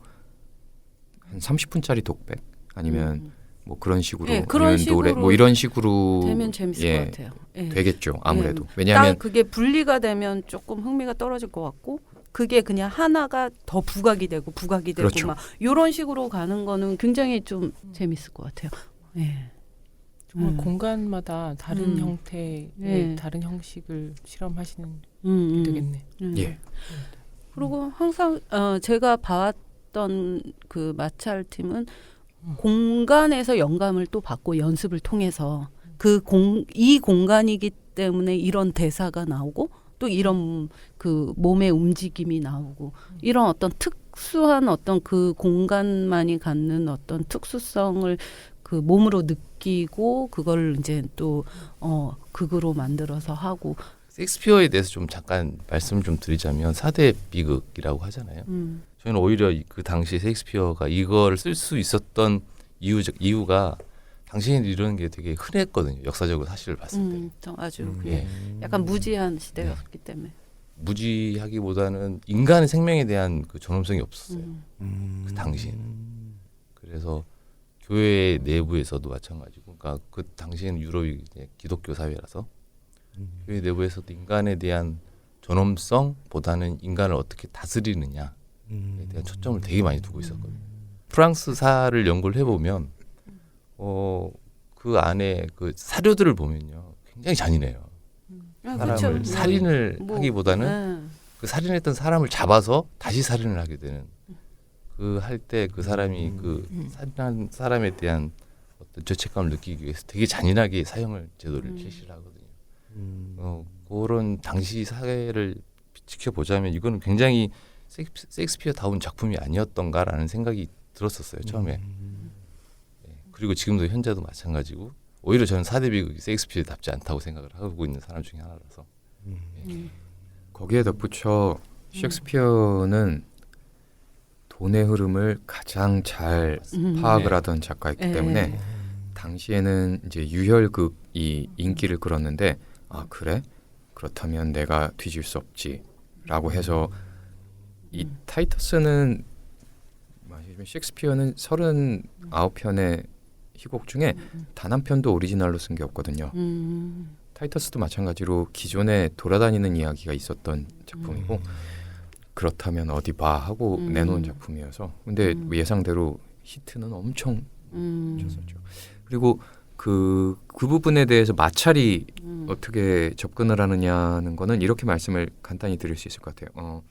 한 30분짜리 독백 아니면 뭐 그런 식으로 예, 그런 아니면 노래 뭐 이런 식으로 되면 재밌을 것 같아요. 예. 되겠죠. 아무래도 딱 왜냐하면 그게 분리가 되면 조금 흥미가 떨어질 것 같고 그게 그냥 하나가 더 부각이 되고 그렇죠. 막 이런 식으로 가는 거는 굉장히 좀 재밌을 것 같아요. 예. 정말 공간마다 다른 형태의 네. 다른 형식을 실험하시는 음, 되겠네. 예. 그리고 항상 제가 봐왔던 그 마찰 팀은 공간에서 영감을 또 받고 연습을 통해서 이 공간이기 때문에 이런 대사가 나오고 또 이런 그 몸의 움직임이 나오고 이런 어떤 특수한 어떤 그 공간만이 갖는 어떤 특수성을 그 몸으로 느끼고 그걸 이제 또 극으로 만들어서 하고 셰익스피어에 대해서 좀 잠깐 말씀 좀 드리자면 4대 비극이라고 하잖아요. 저는 오히려 그 당시 셰익스피어가 이걸 쓸 수 있었던 이유가 당신이 이런 게 되게 흔했거든요. 역사적으로 사실을 봤을 때. 아주 예. 약간 무지한 시대였기 때문에. 무지하기보다는 인간의 생명에 대한 그 존엄성이 없었어요. 그 당시에는. 그래서 교회 내부에서도 마찬가지고, 그러니까 그 당시에는 유럽이 이제 기독교 사회라서 교회 내부에서도 인간에 대한 존엄성보다는 인간을 어떻게 다스리느냐에 대한 초점을 되게 많이 두고 있었거든요. 프랑스사를 연구를 해보면 그 안에 그 사료들을 보면요 굉장히 잔인해요. 사람을 그렇죠. 살인을 하기보다는 그 살인했던 사람을 잡아서 다시 살인을 하게 되는 그 할 때 그 사람이 그 살인한 사람에 대한 어떤 죄책감을 느끼기 위해서 되게 잔인하게 사형을 제도를 실시를 하거든요. 그런 당시 사회를 지켜보자면 이거는 굉장히 셰익스피어다운 작품이 아니었던가라는 생각이 들었었어요 처음에. 예, 그리고 지금도 현재도 마찬가지고 오히려 저는 4대 비극이 셰익스피어답지 않다고 생각을 하고 있는 사람 중에 하나라서. 거기에 덧붙여 셰익스피어는 돈의 흐름을 가장 잘 파악을 네. 하던 작가였기 네. 때문에 당시에는 이제 유혈극이 인기를 끌었는데 아 그래? 그렇다면 내가 뒤질 수 없지라고 해서 이 타이터스는 말하자면 셰익스피어는 39편의 희곡 중에 단 한 편도 오리지널로 쓴 게 없거든요. 타이터스도 마찬가지로 기존에 돌아다니는 이야기가 있었던 작품이고 그렇다면 어디 봐 하고 내놓은 작품이어서 근데 예상대로 히트는 엄청 쳤었죠. 그리고 그 부분에 대해서 마찰이 어떻게 접근을 하느냐는 거는 이렇게 말씀을 간단히 드릴 수 있을 것 같아요.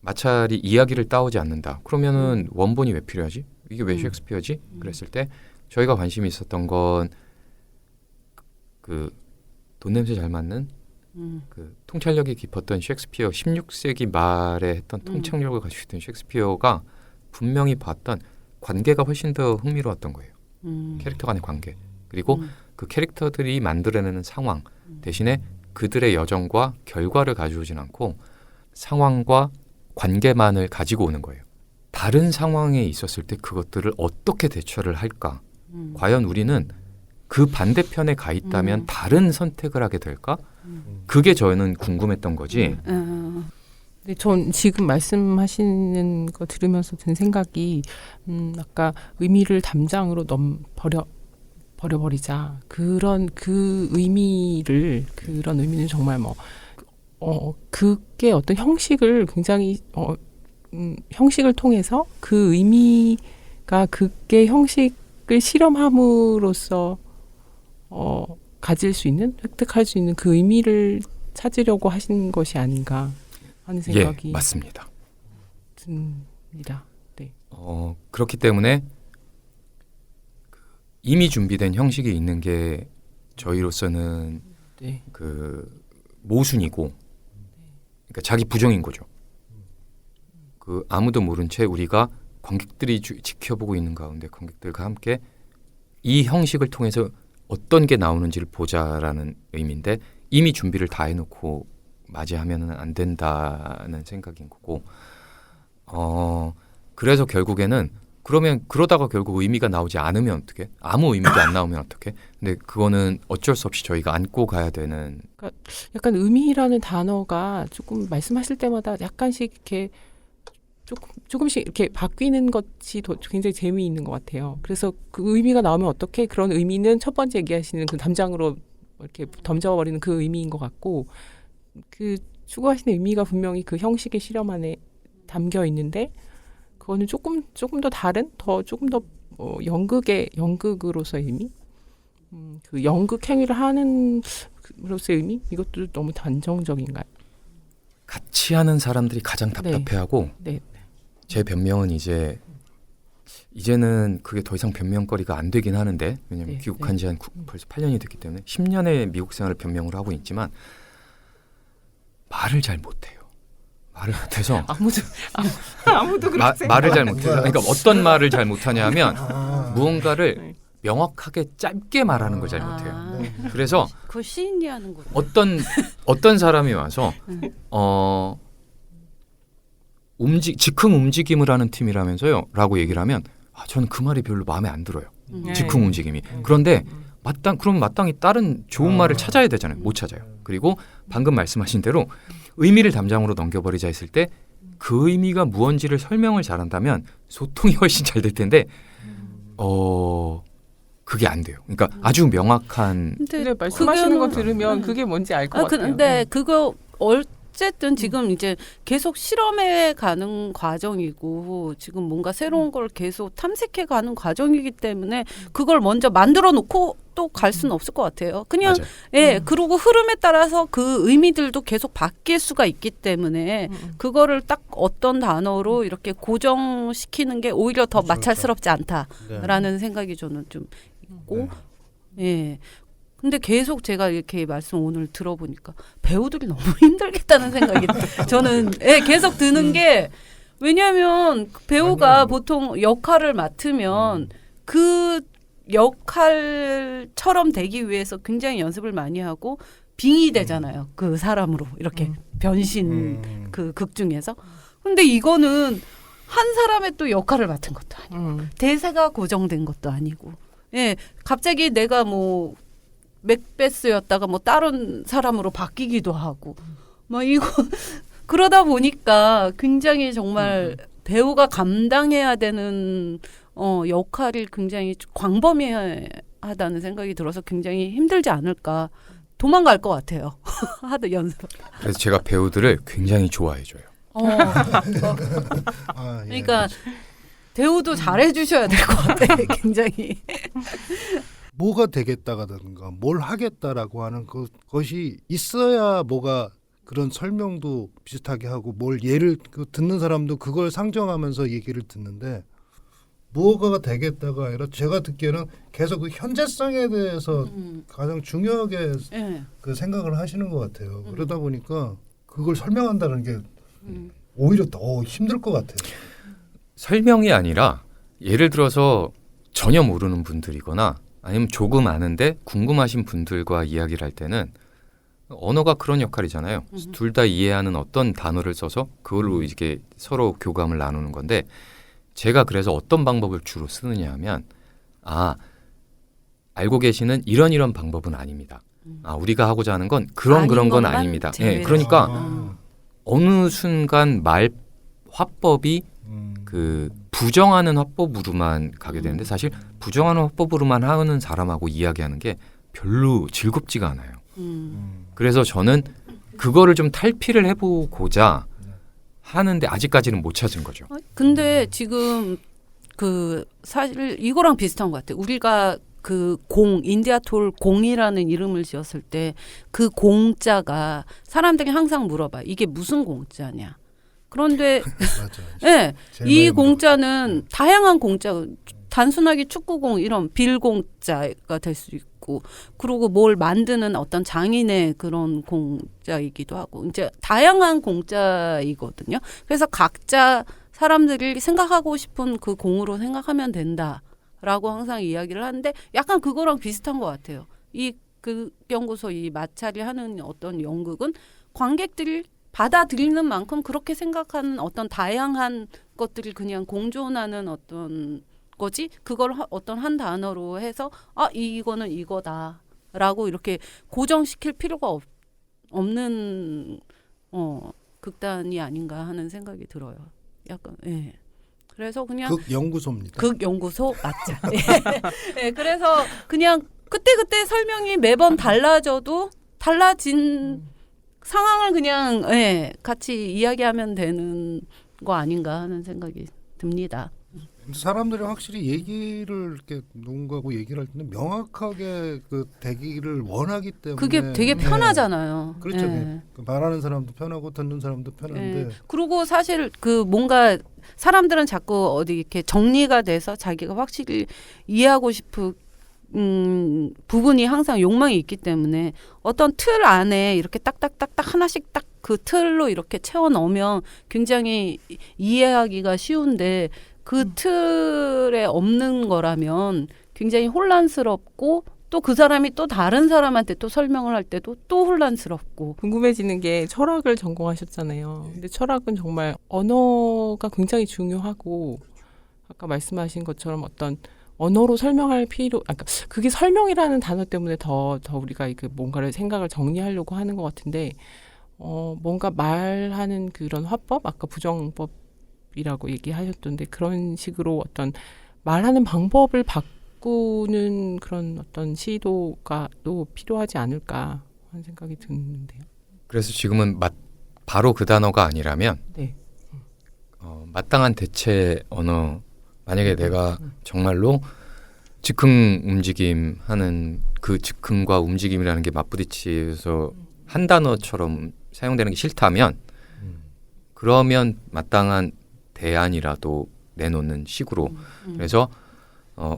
마찰이 이야기를 따오지 않는다. 그러면은 원본이 왜 필요하지? 이게 왜 셰익스피어지? 그랬을 때 저희가 관심이 있었던 건 그 돈 냄새 잘 맡는 그 통찰력이 깊었던 셰익스피어 16세기 말에 했던 통찰력을 가지고 있던 셰익스피어가 분명히 봤던 관계가 훨씬 더 흥미로웠던 거예요. 캐릭터 간의 관계 그리고 그 캐릭터들이 만들어내는 상황 대신에 그들의 여정과 결과를 가져오진 않고 상황과 관계만을 가지고 오는 거예요. 다른 상황에 있었을 때 그것들을 어떻게 대처를 할까? 과연 우리는 그 반대편에 가 있다면 다른 선택을 하게 될까? 그게 저는 궁금했던 거지. 근데 전 지금 말씀하시는 거 들으면서 든 생각이 아까 의미를 담장으로 버려버리자 그런 그런 의미는 정말 그게 어떤 형식을 굉장히 형식을 통해서 그 의미가 그게 형식을 실험함으로써 가질 수 있는 획득할 수 있는 그 의미를 찾으려고 하신 것이 아닌가 하는 생각이 예, 맞습니다. 듭니다. 네. 그렇기 때문에 이미 준비된 형식이 있는 게 저희로서는 네. 그 모순이고, 그러니까 자기 부정인 거죠. 그 아무도 모른 채 우리가 관객들이 지켜보고 있는 가운데 관객들과 함께 이 형식을 통해서 어떤 게 나오는지를 보자라는 의미인데 이미 준비를 다 해놓고 맞이하면은 안 된다는 생각인 거고, 그래서 결국에는 그러다가 결국 의미가 나오지 않으면 어떡해? 아무 의미도 안 나오면 어떡해? 근데 그거는 어쩔 수 없이 저희가 안고 가야 되는. 약간 의미라는 단어가 조금 말씀하실 때마다 약간씩 이렇게 조금씩 이렇게 바뀌는 것이 굉장히 재미있는 것 같아요. 그래서 그 의미가 나오면 어떻게 그런 의미는 첫 번째 얘기하시는 그 담장으로 이렇게 던져버리는 그 의미인 것 같고 그 추구하시는 의미가 분명히 그 형식의 실험 안에 담겨 있는데 그거는 조금 더 다른 조금 더 연극으로서의 의미, 그 연극 행위를 하는 으로서의 의미 이것도 너무 단정적인가요? 같이 하는 사람들이 가장 답답해하고 네. 제 변명은 이제는 그게 더 이상 변명거리가 안 되긴 하는데 왜냐하면 네, 귀국한 지 한 벌써 8년이 됐기 때문에 10년의 미국 생활을 변명을 하고 있지만 말을 잘 못해요. 말을 못해서 아무도 그렇게 생각. 말을 잘 못해서 그러니까 어떤 말을 잘 못하냐면 무언가를 명확하게 짧게 말하는 걸 잘 못해요. 그래서 그거 시인이 하는 거. 어떤 사람이 와서 즉흥 움직임을 하는 팀이라면서요 라고 얘기를 하면 저는 그 말이 별로 마음에 안 들어요. 즉흥 움직임이. 그런데 그럼 마땅히 다른 좋은 말을 찾아야 되잖아요. 못 찾아요. 그리고 방금 말씀하신 대로 의미를 담장으로 넘겨버리자 했을 때 그 의미가 무언지를 설명을 잘한다면 소통이 훨씬 잘 될 텐데 그게 안 돼요. 그러니까 아주 명확한. 근데 말씀하시는 거 그거는- 들으면 그게 뭔지 알 것 같아요. 근데 그거 어쨌든 지금 이제 계속 실험해 가는 과정이고 지금 뭔가 새로운 걸 계속 탐색해 가는 과정이기 때문에 그걸 먼저 만들어 놓고 또 갈 수는 없을 것 같아요. 그냥 맞아요. 예, 그리고 흐름에 따라서 그 의미들도 계속 바뀔 수가 있기 때문에 그거를 딱 어떤 단어로 이렇게 고정시키는 게 오히려 더 그렇죠. 마찰스럽지 않다라는 생각이 저는 좀 있고 예. 근데 계속 제가 이렇게 말씀 오늘 들어보니까 배우들이 너무 힘들겠다는 생각이 저는 계속 드는 게 왜냐하면 배우가 보통 역할을 맡으면 그 역할처럼 되기 위해서 굉장히 연습을 많이 하고 빙의 되잖아요. 그 사람으로 이렇게 변신 그 극 중에서. 근데 이거는 한 사람의 또 역할을 맡은 것도 아니고 대사가 고정된 것도 아니고 갑자기 내가 뭐 맥베스였다가 뭐 다른 사람으로 바뀌기도 하고 막 이거 그러다 보니까 굉장히 정말 배우가 감당해야 되는 역할이 굉장히 광범위하다는 생각이 들어서 굉장히 힘들지 않을까. 도망갈 것 같아요. 하도 연습. 그래서 제가 배우들을 굉장히 좋아해줘요. 그러니까 배우도 잘해주셔야 될 것 같아. 굉장히. 뭐가 되겠다가든가 뭘 하겠다라고 하는 그것이 있어야 뭐가 그런 설명도 비슷하게 하고 뭘 예를 듣는 사람도 그걸 상정하면서 얘기를 듣는데 무엇가가 되겠다가 아니라 제가 듣기에는 계속 그 현재성에 대해서 가장 중요하게 그 생각을 하시는 것 같아요. 그러다 보니까 그걸 설명한다는 게 오히려 더 힘들 것 같아요. 설명이 아니라 예를 들어서 전혀 모르는 분들이거나 아니면 조금 아는데 궁금하신 분들과 이야기를 할 때는 언어가 그런 역할이잖아요. 둘 다 이해하는 어떤 단어를 써서 그걸로 이렇게 서로 교감을 나누는 건데 제가 그래서 어떤 방법을 주로 쓰느냐 하면 알고 계시는 이런 방법은 아닙니다. 우리가 하고자 하는 건 그런 건 아닙니다. 그러니까 어느 순간 말 화법이 그 부정하는 화법으로만 가게 되는데 사실 부정하는 화법으로만 하는 사람하고 이야기하는 게 별로 즐겁지가 않아요. 그래서 저는 그거를 좀 탈피를 해보고자 하는데 아직까지는 못 찾은 거죠. 근데 지금 그 사실 이거랑 비슷한 것 같아요. 우리가 그 인디아톨 공이라는 이름을 지었을 때 그 공자가 사람들이 항상 물어봐. 이게 무슨 공자냐. 그런데 이 공자는 다양한 공자, 단순하게 축구공 이런 빌공자가 될 수 있고 그리고 뭘 만드는 어떤 장인의 그런 공자이기도 하고 이제 다양한 공자이거든요. 그래서 각자 사람들이 생각하고 싶은 그 공으로 생각하면 된다라고 항상 이야기를 하는데 약간 그거랑 비슷한 것 같아요. 이 그 연구소 이 마찰이 하는 어떤 연극은 관객들이 받아들이는 만큼 그렇게 생각하는 어떤 다양한 것들이 그냥 공존하는 어떤 거지 그걸 어떤 한 단어로 해서 이거는 이거다라고 이렇게 고정시킬 필요가 없는 극단이 아닌가 하는 생각이 들어요. 약간 그래서 그냥 극연구소입니다. 극연구소 맞죠. 그래서 그냥 그때 설명이 매번 달라져도 달라진 상황을 그냥 같이 이야기하면 되는 거 아닌가 하는 생각이 듭니다. 사람들이 확실히 얘기를 이렇게 누군가하고 얘기를 할 때는 명확하게 그 되기를 원하기 때문에 그게 되게 편하잖아요. 그렇죠. 말하는 사람도 편하고 듣는 사람도 편한데 그리고 사실 그 뭔가 사람들은 자꾸 어디 이렇게 정리가 돼서 자기가 확실히 이해하고 싶은 부분이 항상 욕망이 있기 때문에 어떤 틀 안에 이렇게 딱딱딱딱 하나씩 딱 그 틀로 이렇게 채워 넣으면 굉장히 이해하기가 쉬운데 그 틀에 없는 거라면 굉장히 혼란스럽고 또 그 사람이 또 다른 사람한테 또 설명을 할 때도 또 혼란스럽고 궁금해지는 게 철학을 전공하셨잖아요. 근데 철학은 정말 언어가 굉장히 중요하고 아까 말씀하신 것처럼 어떤 언어로 설명할 그러니까 그게 설명이라는 단어 때문에 더 우리가 그 뭔가를 생각을 정리하려고 하는 것 같은데 뭔가 말하는 그런 화법 아까 부정법이라고 얘기하셨던데 그런 식으로 어떤 말하는 방법을 바꾸는 그런 어떤 시도가 또 필요하지 않을까 하는 생각이 드는데요. 그래서 지금은 바로 그 단어가 아니라면 네. 마땅한 대체 언어 만약에 내가 정말로 즉흥 움직임 하는 그 즉흥과 움직임이라는 게 맞부딪혀서 한 단어처럼 사용되는 게 싫다면 그러면 마땅한 대안이라도 내놓는 식으로 그래서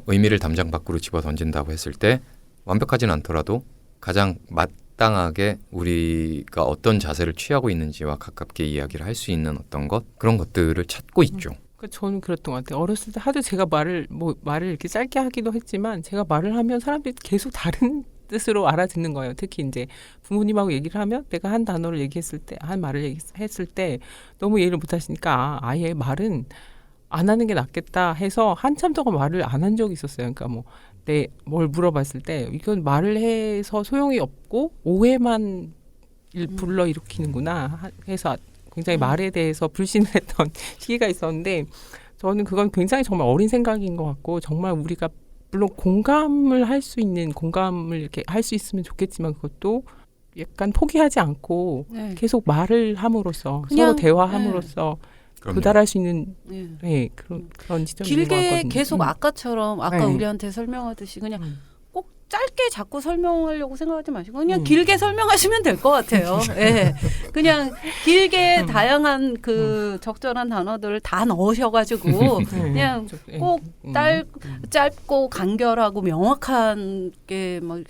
의미를 담장 밖으로 집어 던진다고 했을 때 완벽하진 않더라도 가장 마땅하게 우리가 어떤 자세를 취하고 있는지와 가깝게 이야기를 할 수 있는 어떤 것 그런 것들을 찾고 있죠. 저는 그랬던 것 같아요. 어렸을 때 하도 제가 말을 이렇게 짧게 하기도 했지만 제가 말을 하면 사람들이 계속 다른 뜻으로 알아듣는 거예요. 특히 이제 부모님하고 얘기를 하면 내가 한 단어를 얘기했을 때, 한 말을 얘기했을 때 너무 이해를 못 하시니까 아예 말은 안 하는 게 낫겠다 해서 한참 동안 말을 안 한 적이 있었어요. 그러니까 뭐 뭘 물어봤을 때 이건 말을 해서 소용이 없고 오해만 불러 일으키는구나 해서 굉장히 말에 대해서 불신을 했던 시기가 있었는데 저는 그건 굉장히 정말 어린 생각인 것 같고 정말 우리가 물론 공감을 할 수 있는 공감을 이렇게 할 수 있으면 좋겠지만 그것도 약간 포기하지 않고 네. 계속 말을 함으로써 그냥, 서로 대화함으로써 그럼요. 도달할 수 있는 네. 네, 그런 지점이 있는 것 길게 같거든요. 계속 아까처럼 아까 네. 우리한테 설명하듯이 그냥 꼭 짧게 자꾸 설명하려고 생각하지 마시고 그냥 음. 길게 설명하시면 될 것 같아요. 예. 그냥 길게 다양한 그 적절한 단어들을 다 넣으셔가지고 그냥 꼭 짧고 간결하고 명확하게 막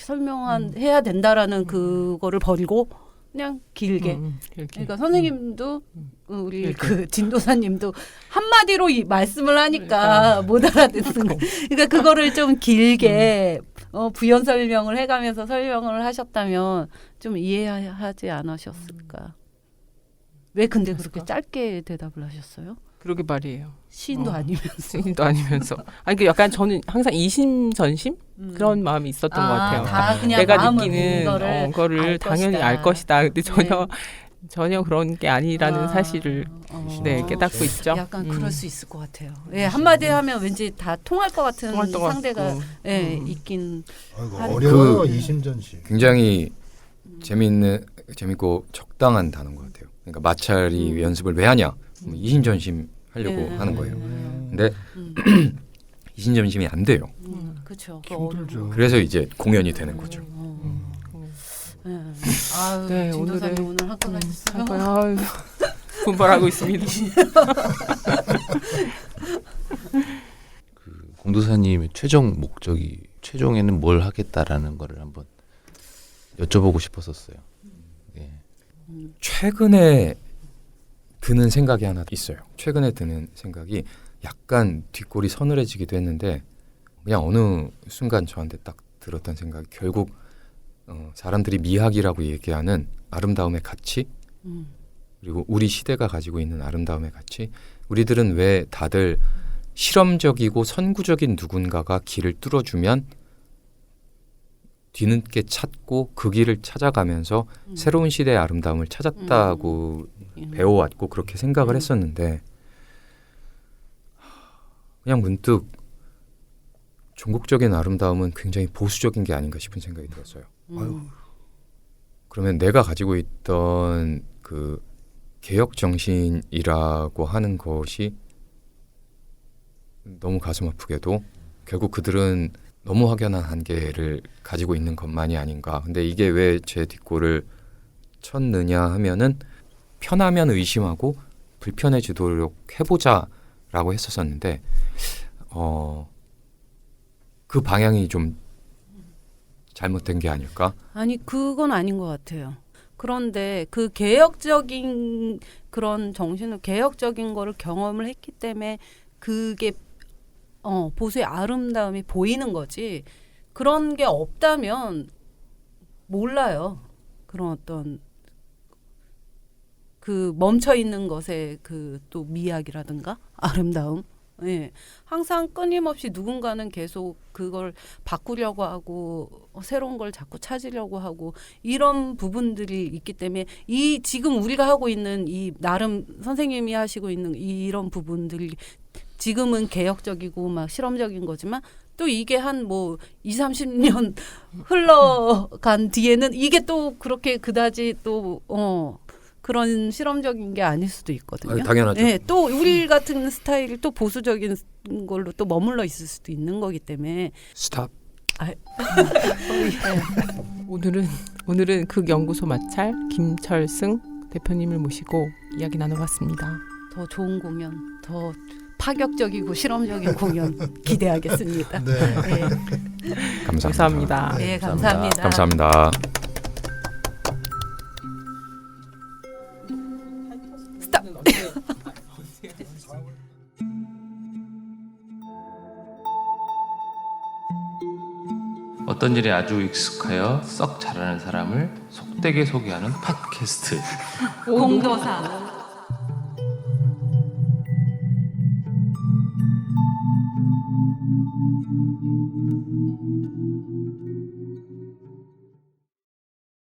해야 된다라는 그거를 버리고 그냥 길게. 그러니까 선생님도 우리 길게. 그 진도사님도 한마디로 이 말씀을 하니까 못 알아듣는 거. 그러니까 그거를 좀 길게 부연 설명을 해가면서 설명을 하셨다면 좀 이해하지 않으셨을까. 왜 근데 그렇게 짧게 대답을 하셨어요? 그러게 말이에요. 시인도 아니면서. 스님도 아니면서. 아니 그 약간 저는 항상 이심전심 그런 마음이 있었던 것 같아요. 다 그냥 내가 마음을 느끼는 본 거를 알 당연히 것이다. 알 것이다. 근데 네. 전혀 그런 게 아니라는 사실을 네, 깨닫고 있죠. 약간 그럴 수 있을 것 같아요. 예, 한마디 하면 왠지 다 통할 것 같은 통할 것 상대가 같고. 예, 있긴. 아이고, 한- 어려워요 이심전심. 굉장히 재밌고 적당한 단어인 것 같아요. 그러니까 마찰이 연습을 왜 하냐? 이심전심 하려고 예. 하는 거예요. 근데 이심전심이 안 돼요. 그렇죠. 힘들죠. 그래서 이제 공연이 되는 거죠. 예. 아유, 네, 진도사님 오늘 학교 가셨어요? 아유, 분발하고 있습니다. 그 공도사님의 최종 목적이 최종에는 뭘 하겠다라는 거를 한번 여쭤보고 싶었었어요. 예. 최근에 드는 생각이 하나 있어요. 최근에 드는 생각이 약간 뒷골이 서늘해지기도 했는데 그냥 어느 순간 저한테 딱 들었던 생각이 결국 사람들이 미학이라고 얘기하는 아름다움의 가치 그리고 우리 시대가 가지고 있는 아름다움의 가치 우리들은 왜 다들 실험적이고 선구적인 누군가가 길을 뚫어주면 뒤늦게 찾고 그 길을 찾아가면서 새로운 시대의 아름다움을 찾았다고 배워왔고 그렇게 생각을 했었는데 그냥 문득 종국적인 아름다움은 굉장히 보수적인 게 아닌가 싶은 생각이 들었어요. 그러면 내가 가지고 있던 그 개혁 정신이라고 하는 것이 너무 가슴 아프게도 결국 그들은 너무 확연한 한계를 가지고 있는 것만이 아닌가. 근데 이게 왜 제 뒷골을 쳤느냐 하면은 편하면 의심하고 불편해지도록 해보자라고 했었었는데 그 방향이 좀 잘못된 게 아닐까? 아니 그건 아닌 것 같아요. 그런데 그 개혁적인 그런 정신을 개혁적인 거를 경험을 했기 때문에 그게 보수의 아름다움이 보이는 거지. 그런 게 없다면 몰라요. 그런 어떤 그 멈춰 있는 것의 그 또 미학이라든가 아름다움. 예. 항상 끊임없이 누군가는 계속 그걸 바꾸려고 하고 새로운 걸 자꾸 찾으려고 하고 이런 부분들이 있기 때문에 이 지금 우리가 하고 있는 이 나름 선생님이 하시고 있는 이런 부분들이 지금은 개혁적이고 막 실험적인 거지만 또 이게 한 뭐 20-30년 흘러간 뒤에는 이게 또 그렇게 그다지 또 그런 실험적인 게 아닐 수도 있거든요. 당연하죠. 네, 또 우리 같은 스타일이 또 보수적인 걸로 또 머물러 있을 수도 있는 거기 때문에 스탑. 오늘은 극연구소 마찰 김철승 대표님을 모시고 이야기 나눠봤습니다. 더 좋은 공연, 더 파격적이고 실험적인 공연 기대하겠습니다. 네. 네. 감사합니다. 네, 감사합니다. 감사합니다. 어떤 일에 아주 익숙하여 썩 잘하는 사람을 속되게 소개하는 팟캐스트. 공도사.